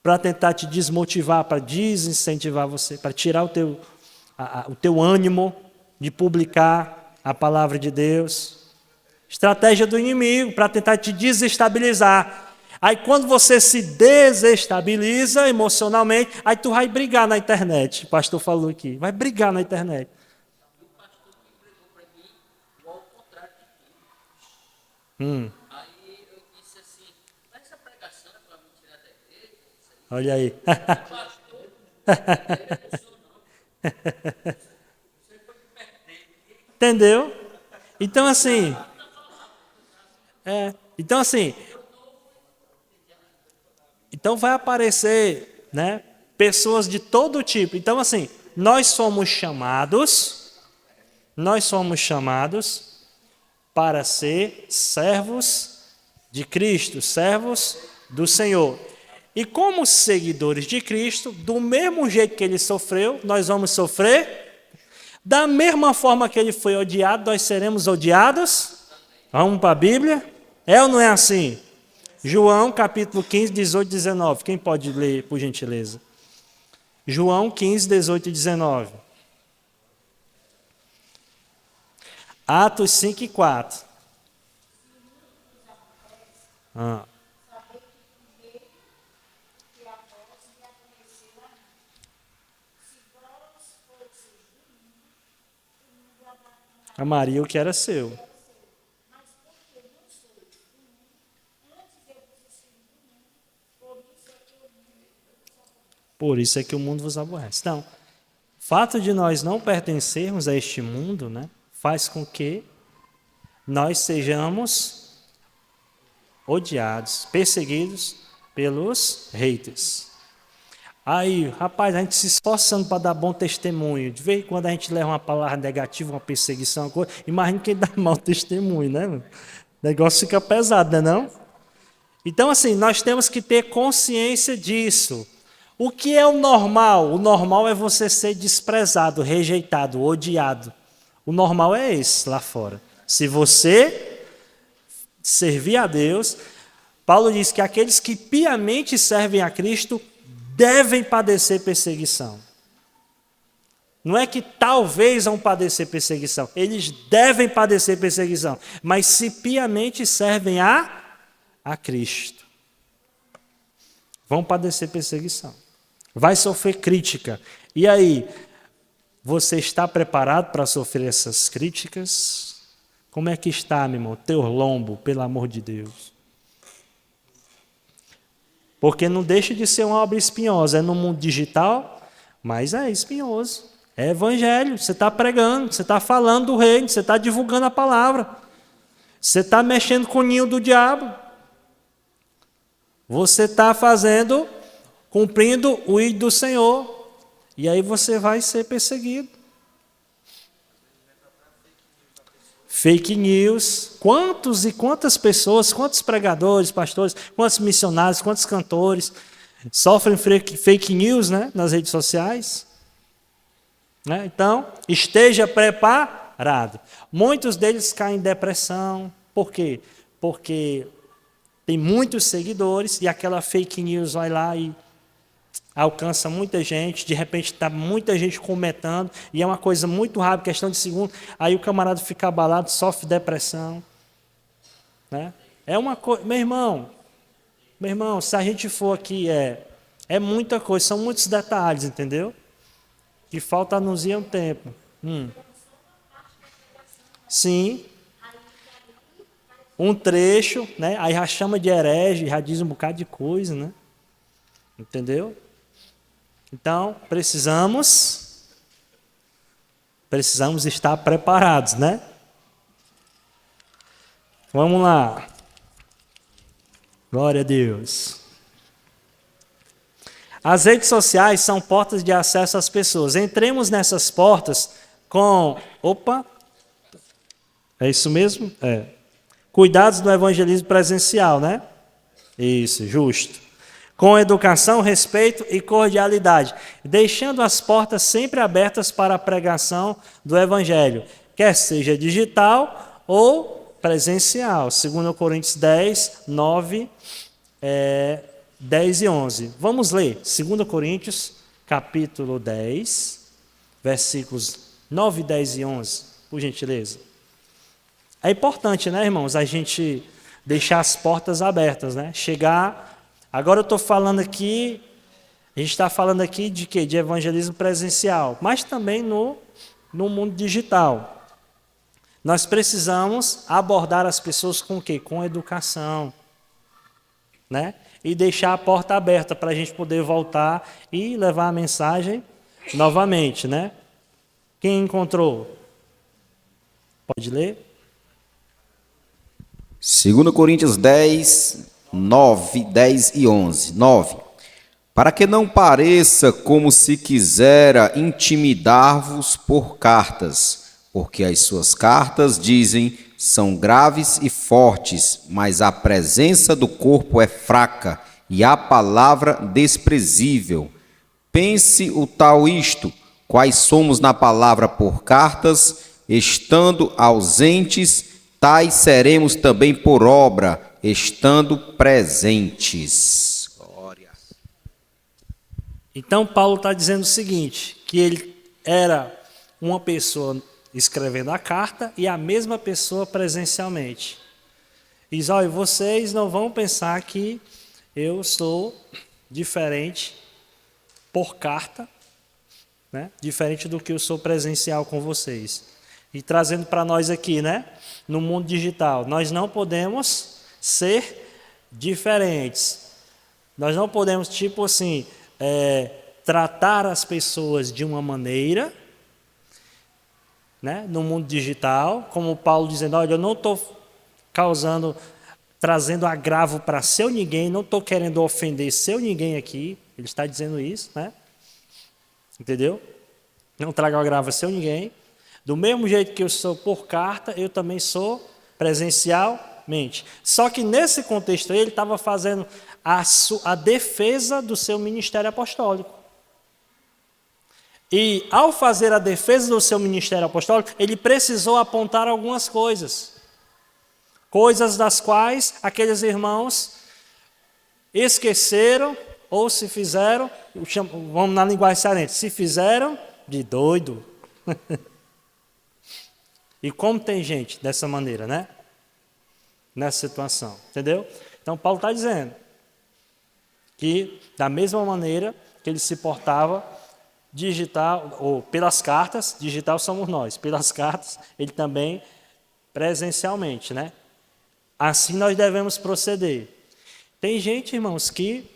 para tentar te desmotivar, para desincentivar você, para tirar o teu ânimo de publicar a palavra de Deus. Estratégia do inimigo, para tentar te desestabilizar. Aí quando você se desestabiliza emocionalmente, aí tu vai brigar na internet. O pastor falou aqui, vai brigar na internet. O pastor que pregou para mim, o ao contrário de tudo. Aí eu disse assim, mas essa pregação é para me tirar da igreja? Olha aí. Entendeu? Então assim, então vai aparecer, né, pessoas de todo tipo. Então assim, nós somos chamados para ser servos de Cristo, servos do Senhor. E como seguidores de Cristo, do mesmo jeito que ele sofreu, nós vamos sofrer. Da mesma forma que ele foi odiado, nós seremos odiados. Vamos para a Bíblia? É ou não é assim? João, capítulo 15, 18 e 19. Quem pode ler, por gentileza? João 15, 18 e 19. Atos 5 e 4. Ah. A Maria, o que era seu. Por isso é que o mundo vos aborrece. Então, o fato de nós não pertencermos a este mundo, né, faz com que nós sejamos odiados, perseguidos pelos haters. Aí, rapaz, a gente se esforçando para dar bom testemunho. De vez em quando a gente leva uma palavra negativa, uma perseguição, uma coisa. Imagina quem dá mau testemunho, né? O negócio fica pesado, não é não? Então, assim, nós temos que ter consciência disso. O que é o normal? O normal é você ser desprezado, rejeitado, odiado. O normal é esse lá fora. Se você servir a Deus, Paulo diz que aqueles que piamente servem a Cristo devem padecer perseguição. Não é que talvez vão padecer perseguição, eles devem padecer perseguição, mas se piamente servem a Cristo, vão padecer perseguição, vai sofrer crítica. E aí, você está preparado para sofrer essas críticas? Como é que está, meu irmão, teu lombo, pelo amor de Deus? Porque não deixa de ser uma obra espinhosa. É no mundo digital, mas é espinhoso. É evangelho. Você está pregando, você está falando do reino, você está divulgando a palavra. Você está mexendo com o ninho do diabo. Você está cumprindo o ídolo do Senhor. E aí você vai ser perseguido. Fake news, quantos e quantas pessoas, quantos pregadores, pastores, quantos missionários, quantos cantores sofrem fake news, né, nas redes sociais? Né? Então, esteja preparado. Muitos deles caem em depressão. Por quê? Porque tem muitos seguidores e aquela fake news vai lá e alcança muita gente, de repente está muita gente comentando, e é uma coisa muito rápida, questão de segundo, aí o camarada fica abalado, sofre depressão. Né? É uma coisa, meu irmão, se a gente for aqui, é muita coisa, são muitos detalhes, entendeu? Que falta nos ir um tempo. Sim. Um trecho, né? Aí já chama de herege, já diz um bocado de coisa, né? Entendeu? Então, precisamos estar preparados, né? Vamos lá. Glória a Deus. As redes sociais são portas de acesso às pessoas. Entremos nessas portas com... Opa! É isso mesmo? É. Cuidados do evangelismo presencial, né? Isso, justo. Com educação, respeito e cordialidade, deixando as portas sempre abertas para a pregação do Evangelho, quer seja digital ou presencial. 2 Coríntios 10, 9, 10 e 11. Vamos ler 2 Coríntios, capítulo 10, versículos 9, 10 e 11, por gentileza. É importante, né, irmãos, a gente deixar as portas abertas, né? Chegar... Agora eu estou falando aqui, a gente está falando aqui de quê? De evangelismo presencial, mas também no mundo digital. Nós precisamos abordar as pessoas com o quê? Com educação, né? E deixar a porta aberta para a gente poder voltar e levar a mensagem novamente, né? Quem encontrou? Pode ler? 2 Coríntios 10, 9, 10 e 11. 9. Para que não pareça como se quisera intimidar-vos por cartas, porque as suas cartas, dizem, são graves e fortes, mas a presença do corpo é fraca e a palavra desprezível. Pense o tal isto, quais somos na palavra por cartas, estando ausentes, tais seremos também por obra, estando presentes. Glória. Então, Paulo está dizendo o seguinte, que ele era uma pessoa escrevendo a carta e a mesma pessoa presencialmente. Diz, olha, vocês não vão pensar que eu sou diferente por carta, né? Diferente do que eu sou presencial com vocês. E trazendo para nós aqui, né? No mundo digital, nós não podemos ser diferentes. Nós não podemos, tipo assim, tratar as pessoas de uma maneira, né? No mundo digital, como Paulo dizendo, olha, eu não estou trazendo agravo para seu ninguém, não estou querendo ofender seu ninguém aqui. Ele está dizendo isso, né? Entendeu? Não trago agravo a seu ninguém. Do mesmo jeito que eu sou por carta, eu também sou presencialmente. Só que nesse contexto ele estava fazendo a defesa do seu ministério apostólico. E ao fazer a defesa do seu ministério apostólico, ele precisou apontar algumas coisas. Coisas das quais aqueles irmãos esqueceram ou se fizeram, vamos na linguagem cearense, se fizeram de doido. E como tem gente dessa maneira, né? Nessa situação, entendeu? Então Paulo está dizendo que da mesma maneira que ele se portava digital, ou pelas cartas, digital somos nós, pelas cartas, ele também presencialmente, né? Assim nós devemos proceder. Tem gente, irmãos, que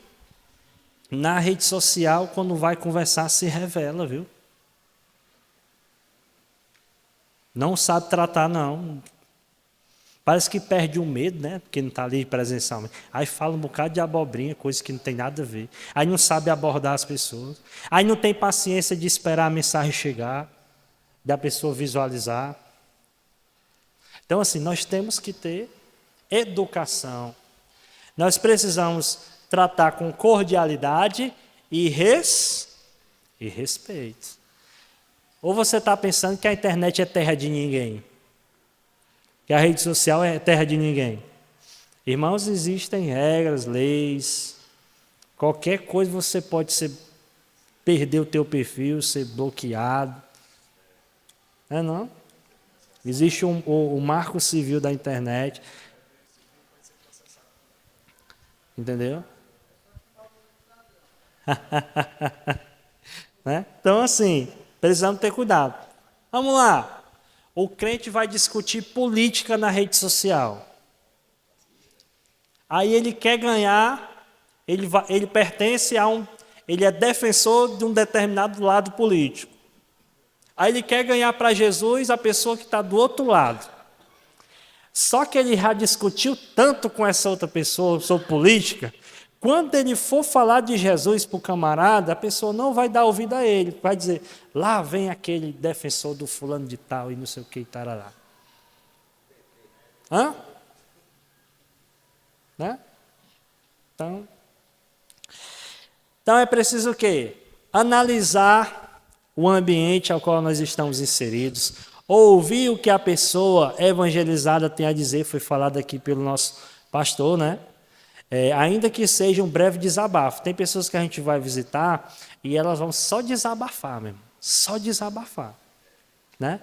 na rede social, quando vai conversar, se revela, viu? Não sabe tratar, não. Parece que perde o medo, né? Porque não está ali presencialmente. Aí fala um bocado de abobrinha, coisa que não tem nada a ver. Aí não sabe abordar as pessoas. Aí não tem paciência de esperar a mensagem chegar, da pessoa visualizar. Então, assim, nós temos que ter educação. Nós precisamos tratar com cordialidade e respeito. Ou você está pensando que a internet é terra de ninguém? Que a rede social é terra de ninguém? Irmãos, existem regras, leis. Qualquer coisa você pode perder o teu perfil, ser bloqueado. Não? Existe o marco civil da internet. Entendeu? Né? Então, assim, precisamos ter cuidado. Vamos lá. O crente vai discutir política na rede social. Aí ele quer ganhar, ele pertence a ele é defensor de um determinado lado político. Aí ele quer ganhar para Jesus a pessoa que está do outro lado. Só que ele já discutiu tanto com essa outra pessoa sobre política, quando ele for falar de Jesus para o camarada, a pessoa não vai dar ouvido a ele, vai dizer, lá vem aquele defensor do fulano de tal e não sei o que e tarará. Hã? Né? Então é preciso o quê? Analisar o ambiente ao qual nós estamos inseridos, ouvir o que a pessoa evangelizada tem a dizer, foi falado aqui pelo nosso pastor, né? Ainda que seja um breve desabafo. Tem pessoas que a gente vai visitar e elas vão só desabafar mesmo, só desabafar, né?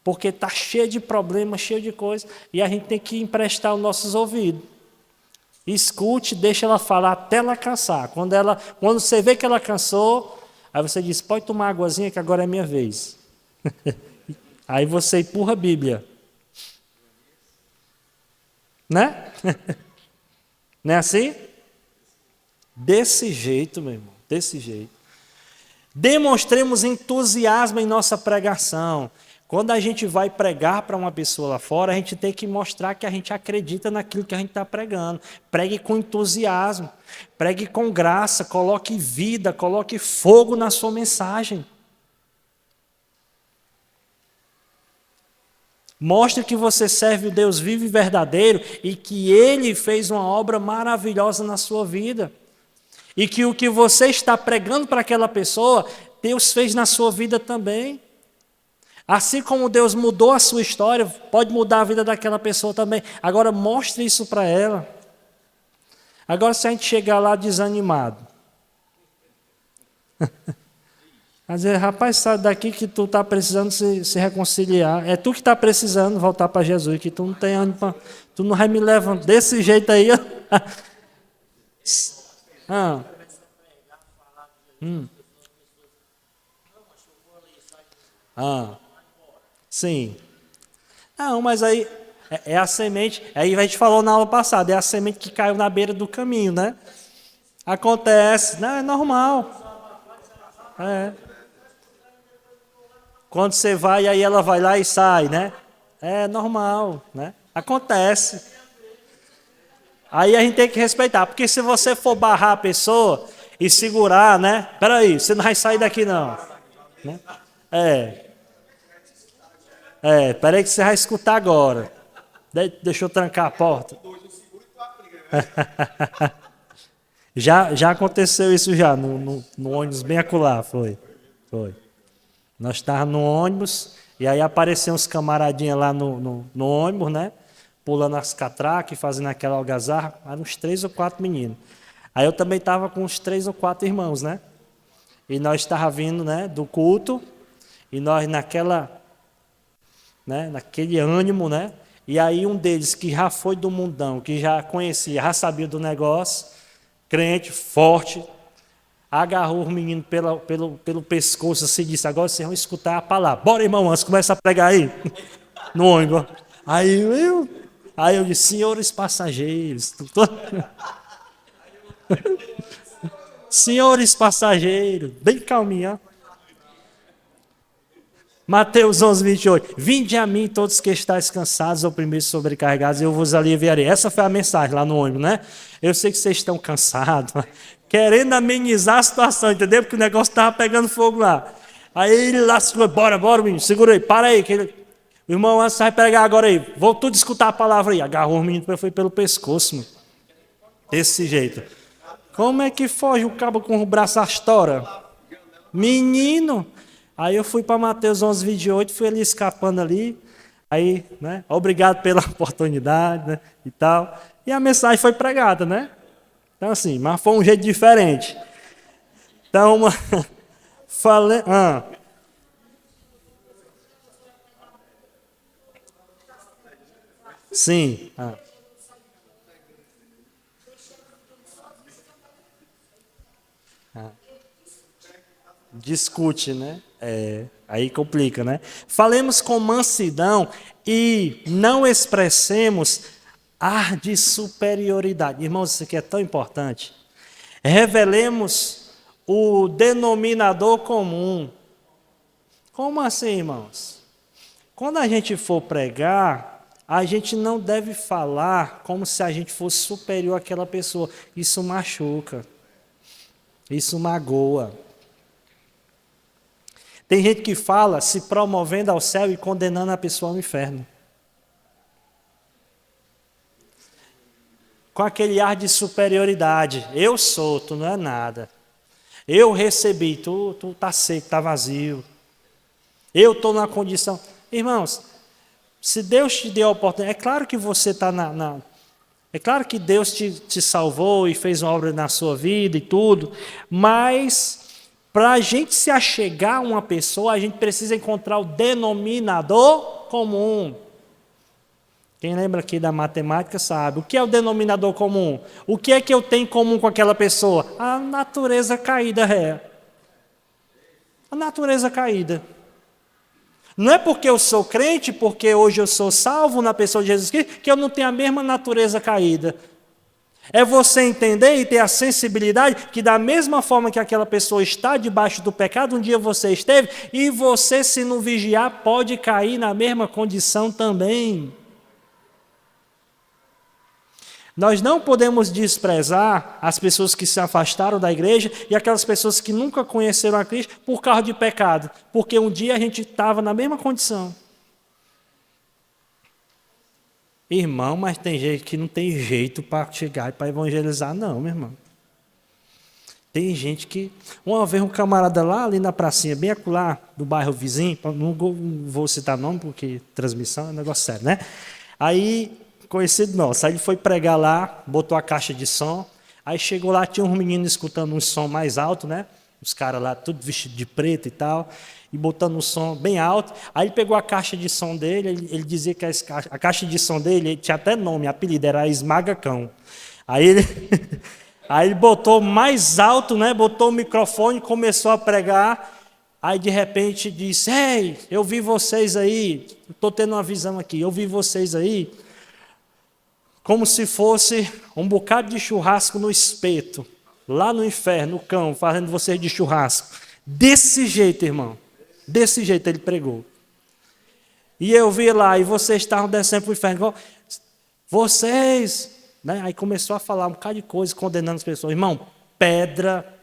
Porque está cheio de problemas, cheio de coisas, e a gente tem que emprestar os nossos ouvidos. Escute, deixa ela falar até ela cansar. Quando você vê que ela cansou, aí você diz, pode tomar águazinha que agora é minha vez. Aí você empurra a Bíblia. Né? Não é assim? Desse jeito, meu irmão, desse jeito. Demonstremos entusiasmo em nossa pregação. Quando a gente vai pregar para uma pessoa lá fora, a gente tem que mostrar que a gente acredita naquilo que a gente está pregando. Pregue com entusiasmo, pregue com graça, coloque vida, coloque fogo na sua mensagem. Mostre que você serve o Deus vivo e verdadeiro e que Ele fez uma obra maravilhosa na sua vida. E que o que você está pregando para aquela pessoa, Deus fez na sua vida também. Assim como Deus mudou a sua história, pode mudar a vida daquela pessoa também. Agora mostre isso para ela. Agora se a gente chegar lá desanimado. Às vezes, rapaz, sai daqui que tu está precisando se reconciliar. É tu que está precisando voltar para Jesus, que tu não tem ânimo para... Tu não vai me levando desse jeito aí. ah. Sim. Não, mas aí é a semente. Aí a gente falou na aula passada, é a semente que caiu na beira do caminho, né? Acontece. Não, é normal. É. Quando você vai, aí ela vai lá e sai, né? É normal, né? Acontece. Aí a gente tem que respeitar, porque se você for barrar a pessoa e segurar, né? Peraí, você não vai sair daqui não. Né? Peraí que você vai escutar agora. Deixa eu trancar a porta. Já aconteceu isso já, no ônibus bem acolá, foi. Nós estávamos no ônibus, e aí apareciam uns camaradinhas lá no ônibus, né? Pulando as catracas, fazendo aquela algazarra. Eram uns 3 ou 4 meninos. Aí eu também estava com uns 3 ou 4 irmãos, né? E nós estávamos vindo, né, do culto, e nós naquele ânimo, né? E aí um deles, que já foi do mundão, que já conhecia, já sabia do negócio, crente, forte, agarrou o menino pelo pescoço assim, e disse: agora vocês vão escutar a palavra. Bora, irmão, antes, começa a pregar aí. No ônibus. Aí eu disse: senhores passageiros. Senhores passageiros, bem calminho, ó. Mateus 11, 28. Vinde a mim todos que estáis cansados, oprimidos, sobrecarregados, e eu vos aliviarei. Essa foi a mensagem lá no ônibus, né? Eu sei que vocês estão cansados, querendo amenizar a situação, entendeu? Porque o negócio estava pegando fogo lá. Aí ele lá, bora, menino, segura aí, para aí. O irmão antes vai pregar agora aí. Vou tudo escutar a palavra aí. Agarrou o menino, foi pelo pescoço, mano. Desse jeito. Como é que foge o cabo com o braço astora? Menino! Aí eu fui para Mateus 11, 28, fui ali escapando ali. Aí, né? Obrigado pela oportunidade, né? E tal. E a mensagem foi pregada, né? Então assim, mas foi um jeito diferente. Então, falei... Sim. Discute, né? Aí complica, né? Falemos com mansidão e não expressemos ar de superioridade. Irmãos, isso aqui é tão importante. Revelemos o denominador comum. Como assim, irmãos? Quando a gente for pregar, a gente não deve falar como se a gente fosse superior àquela pessoa. Isso machuca. Isso magoa. Tem gente que fala se promovendo ao céu e condenando a pessoa ao inferno. Com aquele ar de superioridade. Eu sou, tu não é nada. Eu recebi, tu tá seco, tá vazio. Eu estou na condição... Irmãos, se Deus te deu a oportunidade... É claro que você está É claro que Deus te salvou e fez uma obra na sua vida e tudo, mas... Para a gente se achegar a uma pessoa, a gente precisa encontrar o denominador comum. Quem lembra aqui da matemática sabe. O que é o denominador comum? O que é que eu tenho em comum com aquela pessoa? A natureza caída A natureza caída. Não é porque eu sou crente, porque hoje eu sou salvo na pessoa de Jesus Cristo, que eu não tenho a mesma natureza caída. É você entender e ter a sensibilidade que da mesma forma que aquela pessoa está debaixo do pecado, um dia você esteve, e você, se não vigiar, pode cair na mesma condição também. Nós não podemos desprezar as pessoas que se afastaram da igreja e aquelas pessoas que nunca conheceram a Cristo por causa de pecado, porque um dia a gente estava na mesma condição. Irmão, mas tem gente que não tem jeito para chegar e para evangelizar, não, meu irmão. Tem gente que... Uma vez um camarada lá, ali na pracinha, bem acolá, do bairro vizinho, não vou citar nome, porque transmissão é um negócio sério, né? Aí, conhecido nosso, aí ele foi pregar lá, botou a caixa de som, aí chegou lá, tinha uns meninos escutando um som mais alto, né? Os caras lá, tudo vestido de preto e tal, e botando um som bem alto. Aí ele pegou a caixa de som dele, ele dizia que a caixa de som dele tinha até nome, apelido, era Esmagacão. Aí ele, aí ele botou mais alto, né? Botou o microfone, começou a pregar. Aí de repente disse: ei, eu vi vocês aí, estou tendo uma visão aqui, eu vi vocês aí, como se fosse um bocado de churrasco no espeto, lá no inferno, no cão, fazendo vocês de churrasco. Desse jeito, irmão, desse jeito ele pregou. E eu vi lá, e vocês estavam descendo para o inferno, igual, vocês, né? Aí começou a falar um bocado de coisa, condenando as pessoas. Irmão, pedra,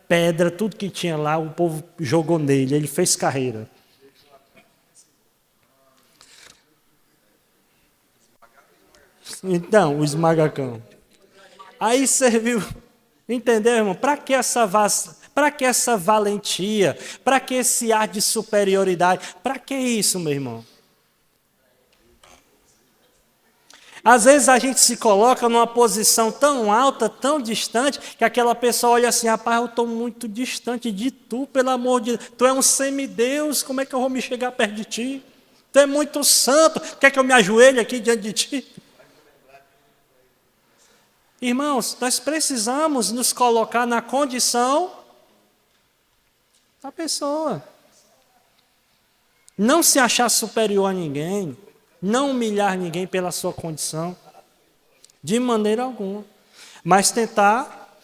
tudo que tinha lá, o povo jogou nele, ele fez carreira. Então, o esmagacão. Aí serviu, entendeu, irmão? Para que essa valentia? Para que esse ar de superioridade? Para que isso, meu irmão? Às vezes a gente se coloca numa posição tão alta, tão distante, que aquela pessoa olha assim: rapaz, eu estou muito distante de tu, pelo amor de Deus. Tu é um semideus, como é que eu vou me chegar perto de ti? Tu é muito santo, quer que eu me ajoelhe aqui diante de ti? Irmãos, nós precisamos nos colocar na condição da pessoa. Não se achar superior a ninguém. Não humilhar ninguém pela sua condição, de maneira alguma, mas tentar,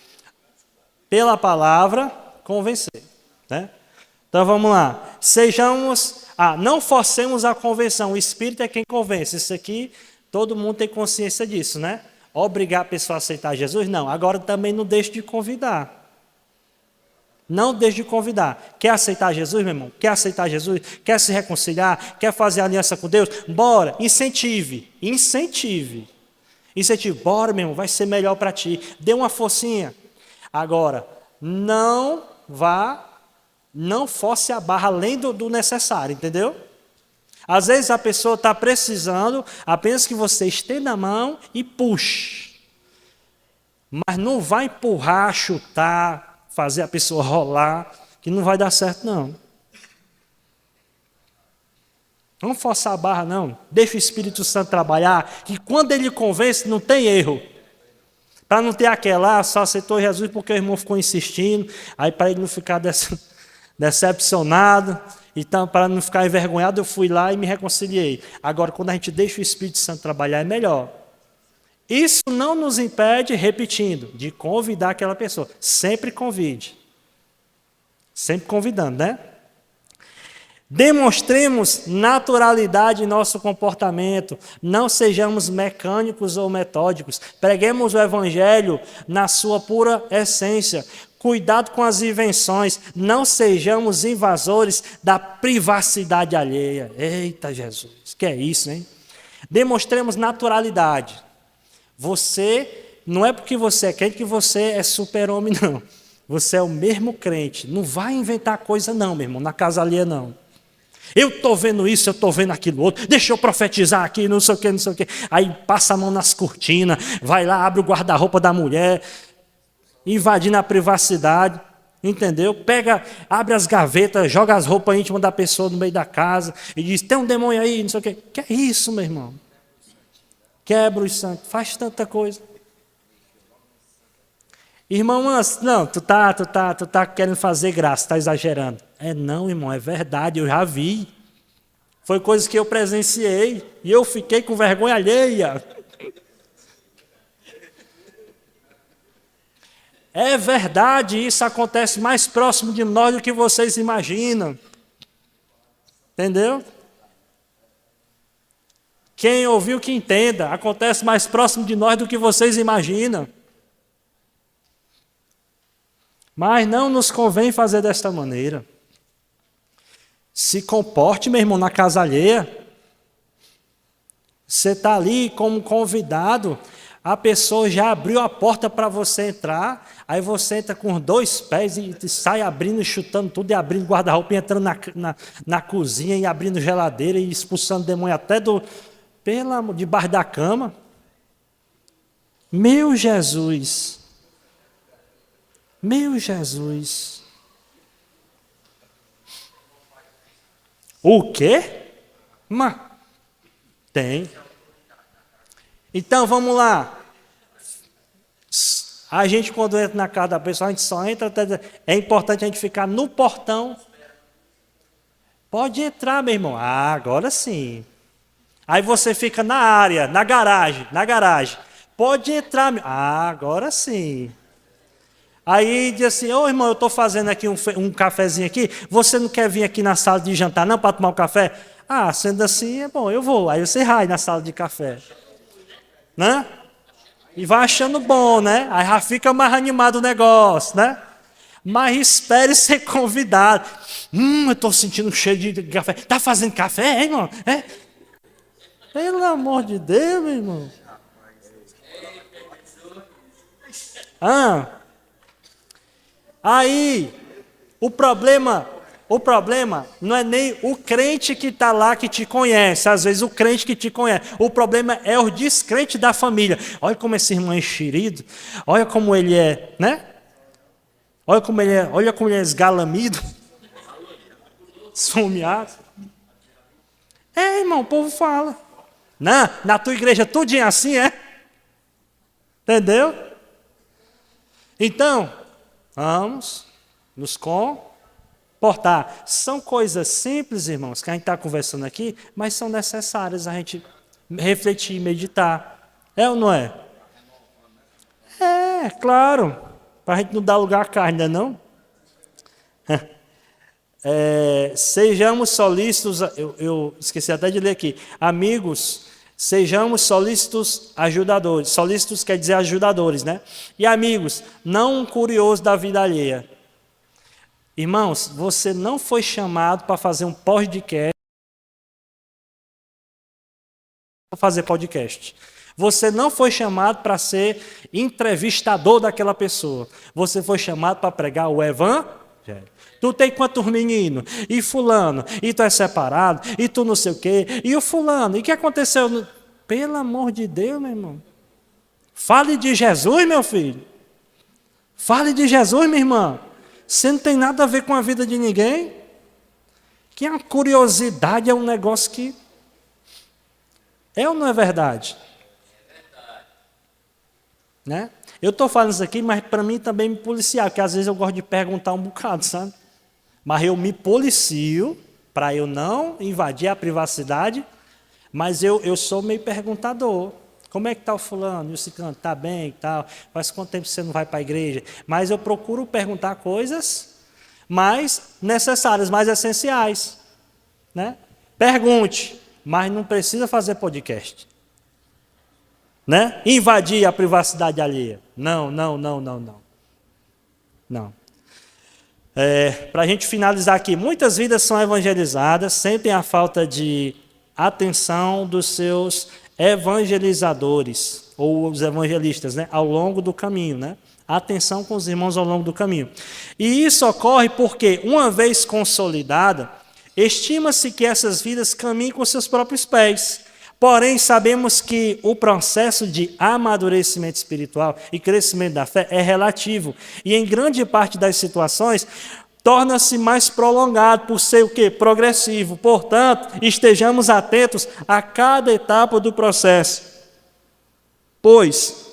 pela palavra, convencer. Né? Então vamos lá. Não forcemos a convenção, o Espírito é quem convence. Isso aqui, todo mundo tem consciência disso, né? Obrigar a pessoa a aceitar Jesus? Não. Agora também não deixe de convidar. Não deixe de convidar. Quer aceitar Jesus, meu irmão? Quer aceitar Jesus? Quer se reconciliar? Quer fazer aliança com Deus? Bora, incentive. Bora, meu irmão, vai ser melhor para ti. Dê uma forcinha. Agora, não force a barra além do necessário, entendeu? Às vezes a pessoa está precisando apenas que você estenda a mão e puxe. Mas não vai empurrar, chutar, fazer a pessoa rolar, que não vai dar certo, não. Não forçar a barra, não. Deixa o Espírito Santo trabalhar, que quando ele convence, não tem erro. Para não ter aquela, só aceitou Jesus porque o irmão ficou insistindo, aí para ele não ficar decepcionado, então para não ficar envergonhado, eu fui lá e me reconciliei. Agora, quando a gente deixa o Espírito Santo trabalhar, é melhor. Isso não nos impede, repetindo, de convidar aquela pessoa. Sempre convide. Sempre convidando, né? Demonstremos naturalidade em nosso comportamento. Não sejamos mecânicos ou metódicos. Preguemos o Evangelho na sua pura essência. Cuidado com as invenções. Não sejamos invasores da privacidade alheia. Eita Jesus, que é isso, hein? Demonstremos naturalidade. Você, não é porque você é crente que você é super-homem, não. Você é o mesmo crente. Não vai inventar coisa não, meu irmão, na casa alheia, não. Eu estou vendo isso, eu estou vendo aquilo outro. Deixa eu profetizar aqui, não sei o quê, não sei o quê. Aí passa a mão nas cortinas, vai lá, abre o guarda-roupa da mulher, invadindo a privacidade, entendeu? Abre as gavetas, joga as roupas íntimas da pessoa no meio da casa e diz: tem um demônio aí, não sei o quê. Que é isso, meu irmão? Quebra os santos, faz tanta coisa. Irmão, não, tu tá querendo fazer graça, tá exagerando. Não, irmão, é verdade, eu já vi. Foi coisa que eu presenciei e eu fiquei com vergonha alheia. É verdade, isso acontece mais próximo de nós do que vocês imaginam. Entendeu? Quem ouviu que entenda, acontece mais próximo de nós do que vocês imaginam. Mas não nos convém fazer desta maneira. Se comporte, meu irmão, na casa alheia. Você está ali como convidado, a pessoa já abriu a porta para você entrar, aí você entra com os 2 pés e sai abrindo, chutando tudo, e abrindo guarda-roupa, e entrando na cozinha, e abrindo geladeira, e expulsando demônio até debaixo da cama. Meu Jesus! Meu Jesus! O quê? Tem. Então, vamos lá. A gente, quando entra na casa da pessoa, a gente só entra... É importante a gente ficar no portão. Pode entrar, meu irmão. Ah, agora sim. Aí você fica na área, na garagem. Pode entrar. Ah, agora sim. Aí diz assim, ô irmão, eu estou fazendo aqui um cafezinho aqui, você não quer vir aqui na sala de jantar não para tomar um café? Ah, sendo assim, é bom, eu vou. Aí você vai na sala de café. Né? E vai achando bom, né? Aí já fica mais animado o negócio, né? Mas espere ser convidado. Eu estou sentindo um cheiro de café. Está fazendo café, irmão? É? Pelo amor de Deus, meu irmão. Aí, o problema não é nem o crente que está lá que te conhece, às vezes o crente que te conhece. O problema é o descrente da família. Olha como esse irmão é enxerido, olha como ele é, né? Olha como ele é esgalamido, esfomeado. Irmão, o povo fala. Na tua igreja tudinho assim, é? Entendeu? Então, vamos nos comportar. São coisas simples, irmãos, que a gente está conversando aqui, mas são necessárias a gente refletir, meditar. É ou não é? É, claro. Para a gente não dar lugar à carne, não é? Sejamos solícitos, eu esqueci até de ler aqui. Amigos, sejamos solícitos ajudadores. Solícitos quer dizer ajudadores, né? E amigos, não um curioso da vida alheia. Irmãos, você não foi chamado para fazer um podcast. Você não foi chamado para ser entrevistador daquela pessoa. Você foi chamado para pregar o evangelho. Tu tem quantos meninos? E fulano? E tu é separado? E tu não sei o quê? E o fulano? E o que aconteceu? Pelo amor de Deus, meu irmão. Fale de Jesus, meu filho. Fale de Jesus, minha irmã. Você não tem nada a ver com a vida de ninguém. Que a curiosidade é um negócio que... É ou não é verdade? Né? Eu estou falando isso aqui, mas para mim também me policiar, porque às vezes eu gosto de perguntar um bocado, sabe? Mas eu me policio para eu não invadir a privacidade, mas eu sou meio perguntador. Como é que está o fulano? E o ciclano? Está bem e tal? Faz quanto tempo você não vai para a igreja? Mas eu procuro perguntar coisas mais necessárias, mais essenciais. Né? Pergunte, mas não precisa fazer podcast. Né? Invadir a privacidade alheia. Não. Para a gente finalizar aqui, muitas vidas são evangelizadas, sentem a falta de atenção dos seus evangelizadores, ou os evangelistas, né? Ao longo do caminho. Né? Atenção com os irmãos ao longo do caminho. E isso ocorre porque, uma vez consolidada, estima-se que essas vidas caminhem com seus próprios pés. Porém, sabemos que o processo de amadurecimento espiritual e crescimento da fé é relativo. E em grande parte das situações, torna-se mais prolongado por ser o quê? Progressivo. Portanto, estejamos atentos a cada etapa do processo. Pois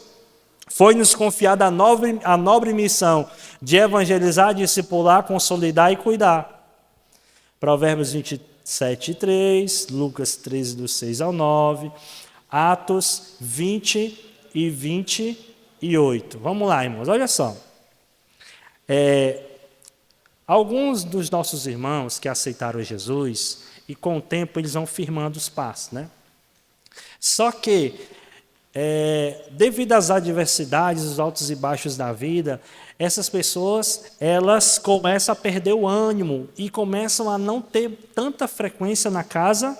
foi-nos confiada a nobre missão de evangelizar, discipular, consolidar e cuidar. Provérbios 27:3, Lucas 13, do 6 ao 9, Atos 20 e 28. Vamos lá, irmãos, olha só. Alguns dos nossos irmãos que aceitaram Jesus, e com o tempo eles vão firmando os passos, né? Só que, devido às adversidades, os altos e baixos da vida, essas pessoas, elas começam a perder o ânimo e começam a não ter tanta frequência na casa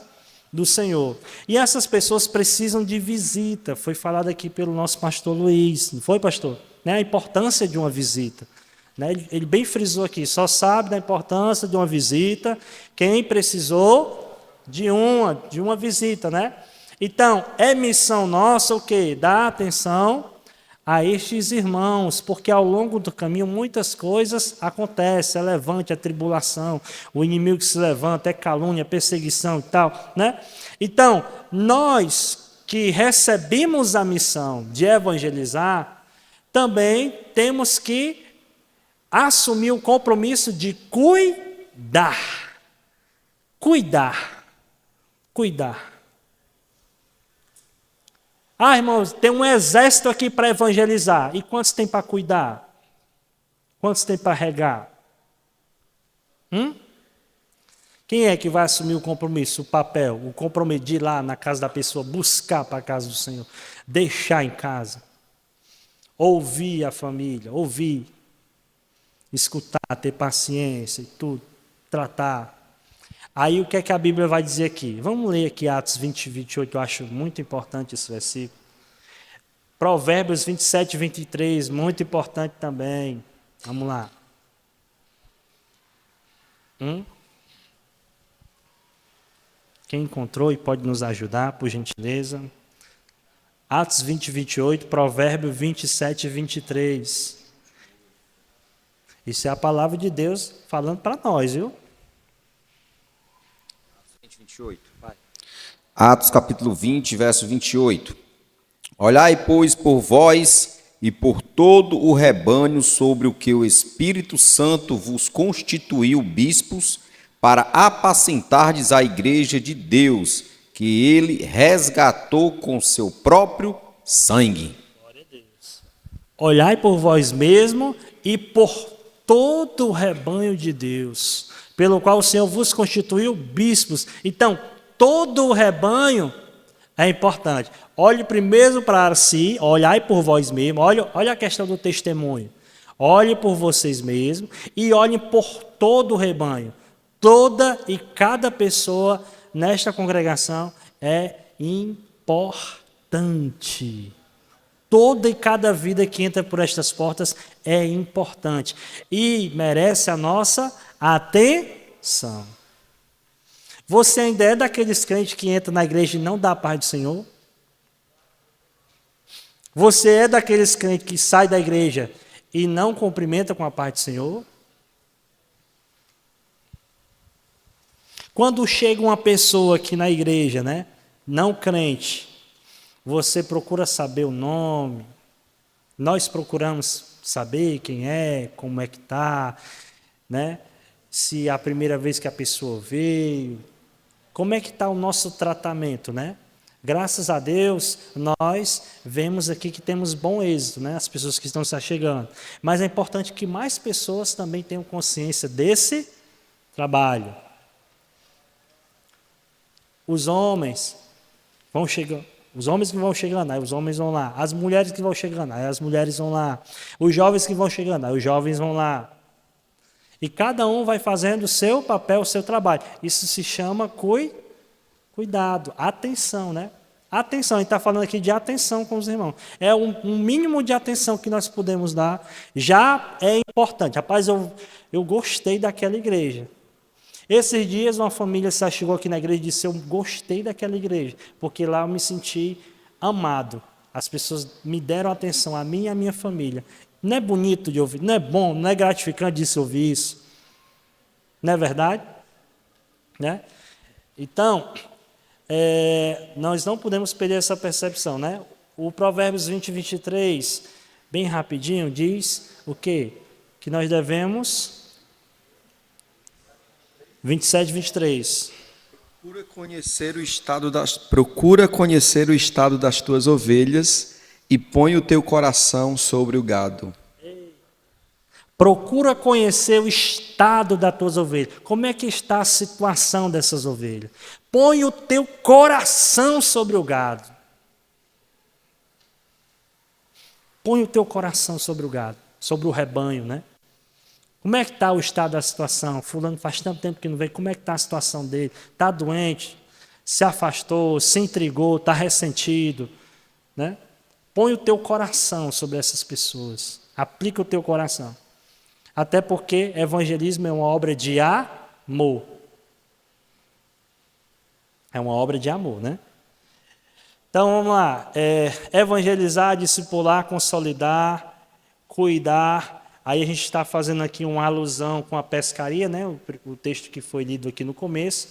do Senhor. E essas pessoas precisam de visita. Foi falado aqui pelo nosso pastor Luiz, não foi, pastor? Né? A importância de uma visita. Né? Ele bem frisou aqui, só sabe da importância de uma visita quem precisou de uma visita. Né? Então, é missão nossa o quê? Dar atenção a estes irmãos, porque ao longo do caminho muitas coisas acontecem, é levante, é tribulação, o inimigo que se levanta, é calúnia, é perseguição e tal, né? Então, nós que recebemos a missão de evangelizar, também temos que assumir o compromisso de cuidar. Cuidar. Ah, irmãos, tem um exército aqui para evangelizar. E quantos tem para cuidar? Quantos tem para regar? Quem é que vai assumir o compromisso, o papel, o compromisso de ir lá na casa da pessoa, buscar para a casa do Senhor, deixar em casa, ouvir a família, ouvir, escutar, ter paciência e tudo, tratar. Aí o que é que a Bíblia vai dizer aqui? Vamos ler aqui Atos 20, 28, eu acho muito importante esse versículo. Provérbios 27, 23, muito importante também. Vamos lá. Quem encontrou e pode nos ajudar, por gentileza? Atos 20, 28, Provérbio 27, 23. Isso é a palavra de Deus falando para nós, viu? 28. Atos capítulo 20, verso 28. Olhai, pois, por vós e por todo o rebanho sobre o que o Espírito Santo vos constituiu bispos, para apacentardes a igreja de Deus, que ele resgatou com seu próprio sangue. Olhai por vós mesmo e por todo o rebanho de Deus, pelo qual o Senhor vos constituiu bispos. Então, todo o rebanho é importante. Olhe primeiro para si, olhai por vós mesmos, olha a questão do testemunho. Olhe por vocês mesmos e olhem por todo o rebanho. Toda e cada pessoa nesta congregação é importante. Toda e cada vida que entra por estas portas é importante e merece a nossa atenção. Você ainda é daqueles crentes que entra na igreja e não dá a paz do Senhor? Você é daqueles crentes que sai da igreja e não cumprimenta com a paz do Senhor? Quando chega uma pessoa aqui na igreja, né, não crente, você procura saber o nome, nós procuramos saber quem é, como é que está, né, se é a primeira vez que a pessoa veio, como é que está o nosso tratamento, né? Graças a Deus, nós vemos aqui que temos bom êxito, né? As pessoas que estão se achegando. Mas é importante que mais pessoas também tenham consciência desse trabalho. Os homens vão chegando, os homens que vão chegando, aí os homens vão lá. As mulheres que vão chegando, aí as mulheres vão lá. Os jovens que vão chegando, aí os jovens vão lá. E cada um vai fazendo o seu papel, o seu trabalho. Isso se chama cuidado, atenção, né? Atenção, a gente está falando aqui de atenção com os irmãos. É um mínimo de atenção que nós podemos dar, já é importante. Rapaz, eu gostei daquela igreja. Esses dias uma família se chegou aqui na igreja e disse, eu gostei daquela igreja, porque lá eu me senti amado. As pessoas me deram atenção, a mim e a minha família. Não é bonito de ouvir, não é bom, não é gratificante de se ouvir isso. Não é verdade? Né? Então, nós não podemos perder essa percepção, né? O Provérbios 20, 23, bem rapidinho, diz o quê? Que nós devemos... 27, 23. Procura conhecer o estado das tuas ovelhas e põe o teu coração sobre o gado. Procura conhecer o estado das tuas ovelhas. Como é que está a situação dessas ovelhas? Põe o teu coração sobre o gado. Põe o teu coração sobre o gado, sobre o rebanho, né? Como é que está o estado da situação? Fulano faz tanto tempo que não vem. Como é que está a situação dele? Está doente? Se afastou? Se intrigou? Está ressentido? Né? Põe o teu coração sobre essas pessoas. Aplica o teu coração. Até porque evangelismo é uma obra de amor. É uma obra de amor, né? Então vamos lá. Evangelizar, discipular, consolidar, cuidar. Aí a gente está fazendo aqui uma alusão com a pescaria, né? O texto que foi lido aqui no começo.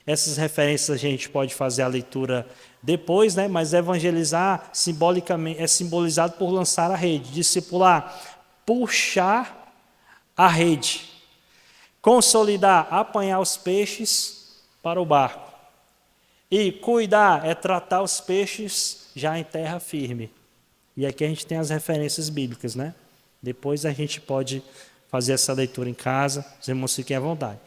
Essas referências a gente pode fazer a leitura depois, né? Mas evangelizar simbolicamente é simbolizado por lançar a rede. Discipular, puxar a rede. Consolidar, apanhar os peixes para o barco. E cuidar é tratar os peixes já em terra firme. E aqui a gente tem as referências bíblicas, né? Depois a gente pode fazer essa leitura em casa, os irmãos fiquem à vontade.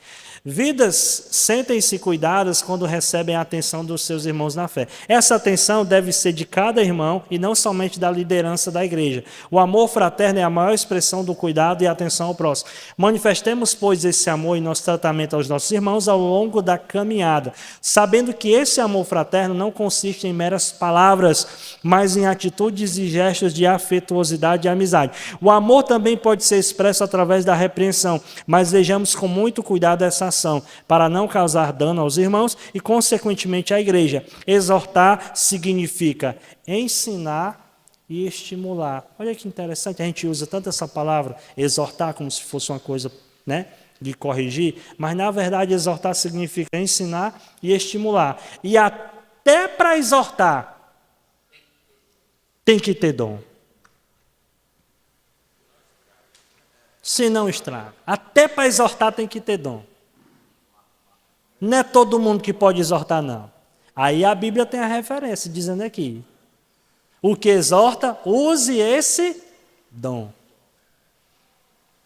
Vidas sentem-se cuidadas quando recebem a atenção dos seus irmãos na fé. Essa atenção deve ser de cada irmão e não somente da liderança da igreja. O amor fraterno é a maior expressão do cuidado e atenção ao próximo. Manifestemos, pois, esse amor em nosso tratamento aos nossos irmãos ao longo da caminhada, sabendo que esse amor fraterno não consiste em meras palavras, mas em atitudes e gestos de afetuosidade e amizade. O amor também pode ser expresso através da repreensão, mas vejamos com muito cuidado essa ação, para não causar dano aos irmãos e, consequentemente, à igreja. Exortar significa ensinar e estimular. Olha que interessante, a gente usa tanto essa palavra, exortar, como se fosse uma coisa, né, de corrigir, mas, na verdade, exortar significa ensinar e estimular. E até para exortar, tem que ter dom. Se não estraga. Até para exortar tem que ter dom. Não é todo mundo que pode exortar, não. Aí a Bíblia tem a referência, dizendo aqui. O que exorta, use esse dom.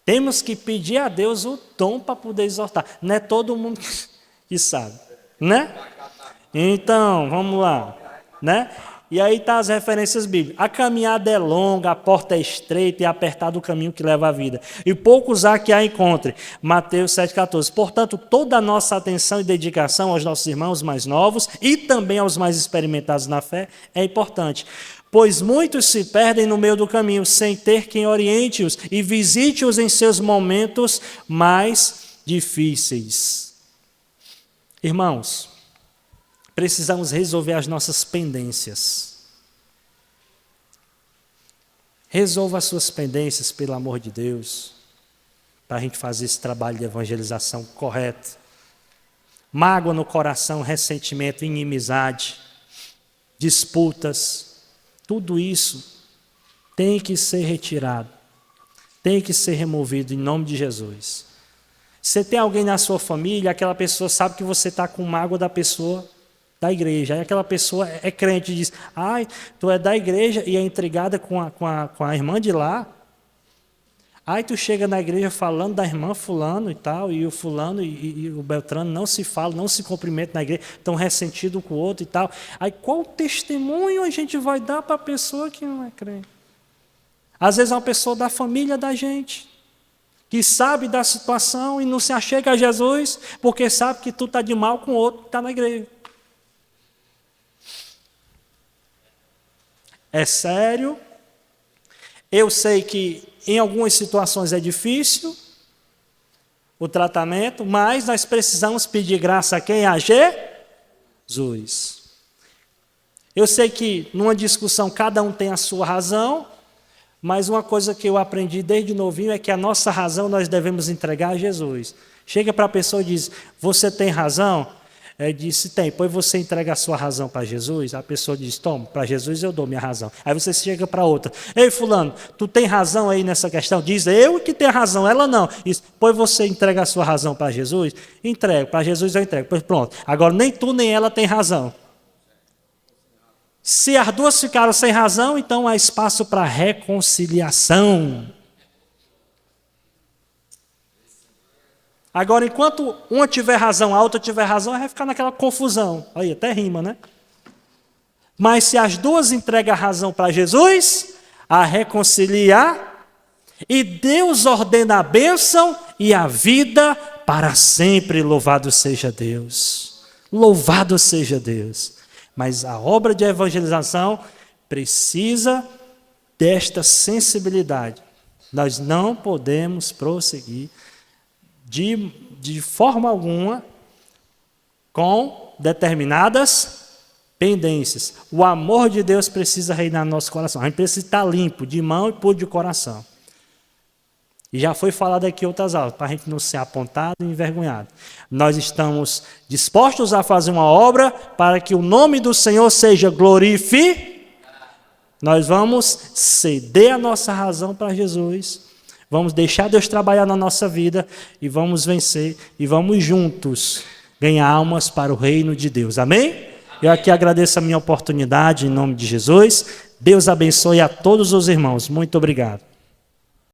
Temos que pedir a Deus o dom para poder exortar. Não é todo mundo que sabe, né? Então, vamos lá, né? E aí tá as referências bíblicas. A caminhada é longa, a porta é estreita e apertado o caminho que leva à vida. E poucos há que a encontre. Mateus 7,14. Portanto, toda a nossa atenção e dedicação aos nossos irmãos mais novos e também aos mais experimentados na fé é importante. Pois muitos se perdem no meio do caminho, sem ter quem oriente-os e visite-os em seus momentos mais difíceis. Irmãos, precisamos resolver as nossas pendências. Resolva as suas pendências, pelo amor de Deus, para a gente fazer esse trabalho de evangelização correto. Mágoa no coração, ressentimento, inimizade, disputas, tudo isso tem que ser retirado, tem que ser removido em nome de Jesus. Você tem alguém na sua família, aquela pessoa sabe que você está com mágoa da pessoa da igreja. Aí aquela pessoa é crente e diz, ai, tu é da igreja e é intrigada com a irmã de lá. Aí tu chega na igreja falando da irmã fulano e tal, e o fulano e o Beltrano não se falam, não se cumprimentam na igreja, estão ressentidos um com o outro e tal. Aí qual testemunho a gente vai dar para a pessoa que não é crente? Às vezes é uma pessoa da família da gente, que sabe da situação e não se achega a Jesus, porque sabe que tu está de mal com o outro que está na igreja. É sério. Eu sei que em algumas situações é difícil o tratamento, mas nós precisamos pedir graça a quem? A Jesus. Eu sei que numa discussão cada um tem a sua razão, mas uma coisa que eu aprendi desde novinho é que a nossa razão nós devemos entregar a Jesus. Chega para a pessoa e diz, você tem razão? Ele disse, tem, pois você entrega a sua razão para Jesus, a pessoa diz, toma, para Jesus eu dou minha razão. Aí você chega para outra, ei fulano, tu tem razão aí nessa questão? Diz, eu que tenho razão, ela não. Diz, pois você entrega a sua razão para Jesus? Entrego, para Jesus eu entrego. Pois pronto, agora nem tu nem ela tem razão. Se as duas ficaram sem razão, então há espaço para reconciliação. Agora, enquanto uma tiver razão, a outra tiver razão, vai ficar naquela confusão. Aí, até rima, né? Mas se as duas entregam a razão para Jesus, a reconciliar, e Deus ordena a bênção e a vida para sempre. Louvado seja Deus. Louvado seja Deus. Mas a obra de evangelização precisa desta sensibilidade. Nós não podemos prosseguir de forma alguma com determinadas Pendências. O amor de Deus precisa reinar no nosso coração. A gente precisa estar limpo, de mão e puro de coração. E já foi falado aqui em outras aulas, para a gente não ser apontado e envergonhado. Nós estamos dispostos a fazer uma obra para que o nome do Senhor seja glorificado. Nós vamos ceder a nossa razão para Jesus. Vamos deixar Deus trabalhar na nossa vida e vamos vencer e vamos juntos ganhar almas para o reino de Deus. Amém? Eu aqui agradeço a minha oportunidade em nome de Jesus. Deus abençoe a todos os irmãos. Muito obrigado.